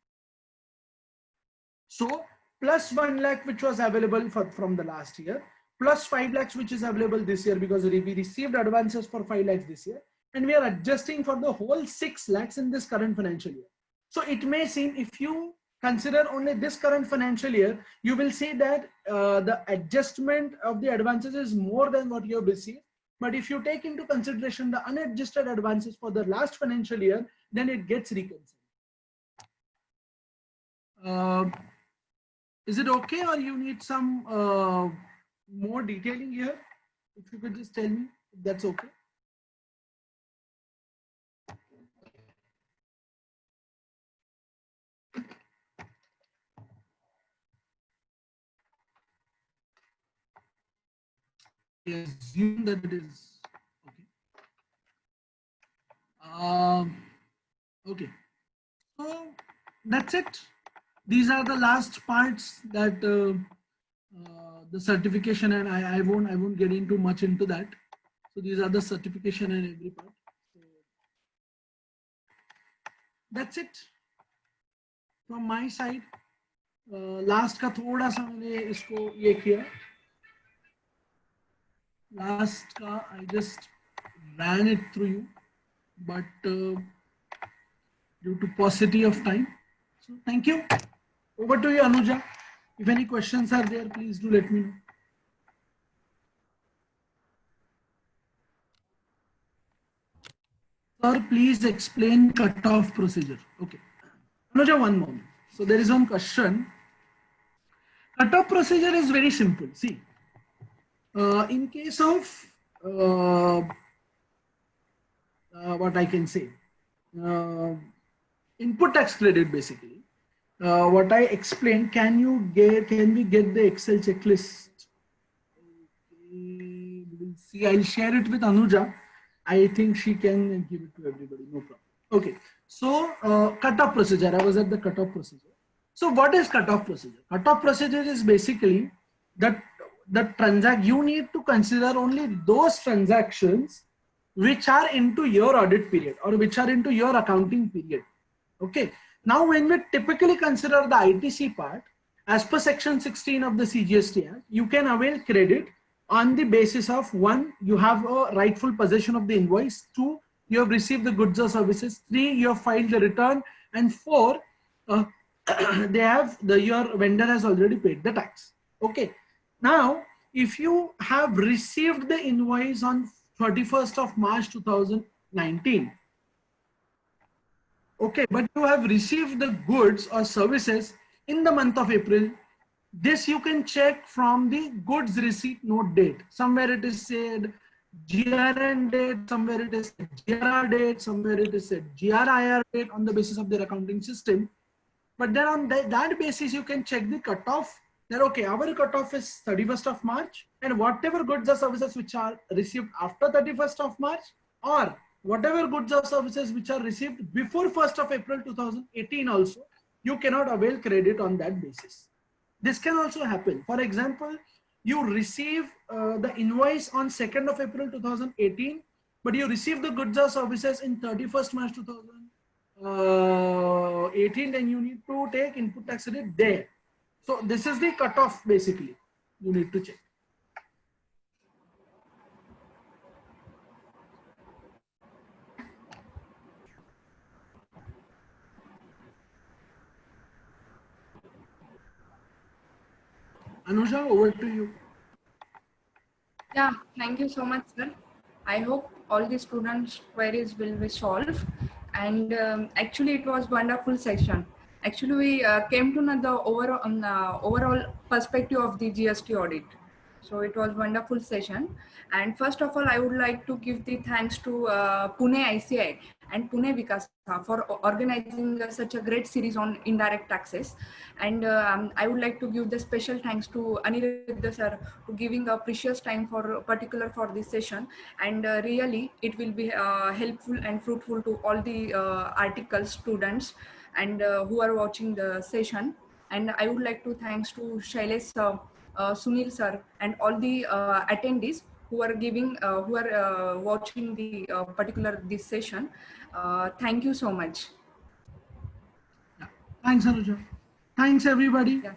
So plus 1 lakh which was available from the last year, plus 5 lakhs which is available this year, because we received advances for 5 lakhs this year, and we are adjusting for the whole 6 lakhs in this current financial year. So it may seem, if you consider only this current financial year, you will see that the adjustment of the advances is more than what you have received. But if you take into consideration the unadjusted advances for the last financial year, then it gets reconciled. Is it okay, or you need some more detailing here? If you could just tell me if that's okay. I assume that it is okay. Okay, so that's it. These are the last parts that the certification, and I won't get into much into that. So these are the certification and every part. So that's it from my side. Last का थोड़ा सा मैंने इसको ये किया. Last ka I just ran it through you, but due to paucity of time. So thank you. Over to you, Anuja. If any questions are there, please do let me know. Sir, please explain cutoff procedure. Okay. Anuja, one moment. So there is one question. Cutoff procedure is very simple. See, in case of what I can say, input tax credit basically. What I explained, can we get the Excel checklist? Okay, we'll see. I'll share it with Anuja. I think she can give it to everybody, no problem. Okay, so cutoff procedure. I was at the cutoff procedure. So what is cutoff procedure? Cutoff procedure is basically that you need to consider only those transactions which are into your audit period or which are into your accounting period. Okay. Now, when we typically consider the ITC part, as per section 16 of the CGST Act, you can avail credit on the basis of 1, you have a rightful possession of the invoice, 2, you have received the goods or services, 3, you have filed the return, and 4, your vendor has already paid the tax. Okay. Now, if you have received the invoice on 31st of March 2019, okay, but you have received the goods or services in the month of April, this you can check from the goods receipt note date. Somewhere it is said GRN date, somewhere it is said GRR date, somewhere it is said GRIR date on the basis of their accounting system. But then on that basis, you can check the cutoff. That okay, our cutoff is 31st of March, and whatever goods or services which are received after 31st of March, or whatever goods or services which are received before 1st of April 2018 also, you cannot avail credit on that basis. This can also happen. For example, you receive the invoice on 2nd of April 2018, but you receive the goods or services in 31st March 2018, then you need to take input tax credit there. So this is the cutoff basically you need to check. Anuja, over to you. Yeah, thank you so much, sir. I hope all the students' queries will be solved. And actually, it was wonderful session. Actually, we came to know the overall perspective of the GST audit. So it was wonderful session. And first of all, I would like to give the thanks to Pune ICI and Pune Vikasa for organizing such a great series on indirect taxes. And I would like to give the special thanks to Aniruddha sir for giving a precious time for this session. And really, it will be helpful and fruitful to all the article students and who are watching the session. And I would like to thanks to Shailesh sir, Sunil sir, and all the attendees who are watching the this session. Thank you so much. Yeah. Thanks, Anuja. Thanks, everybody. Yeah.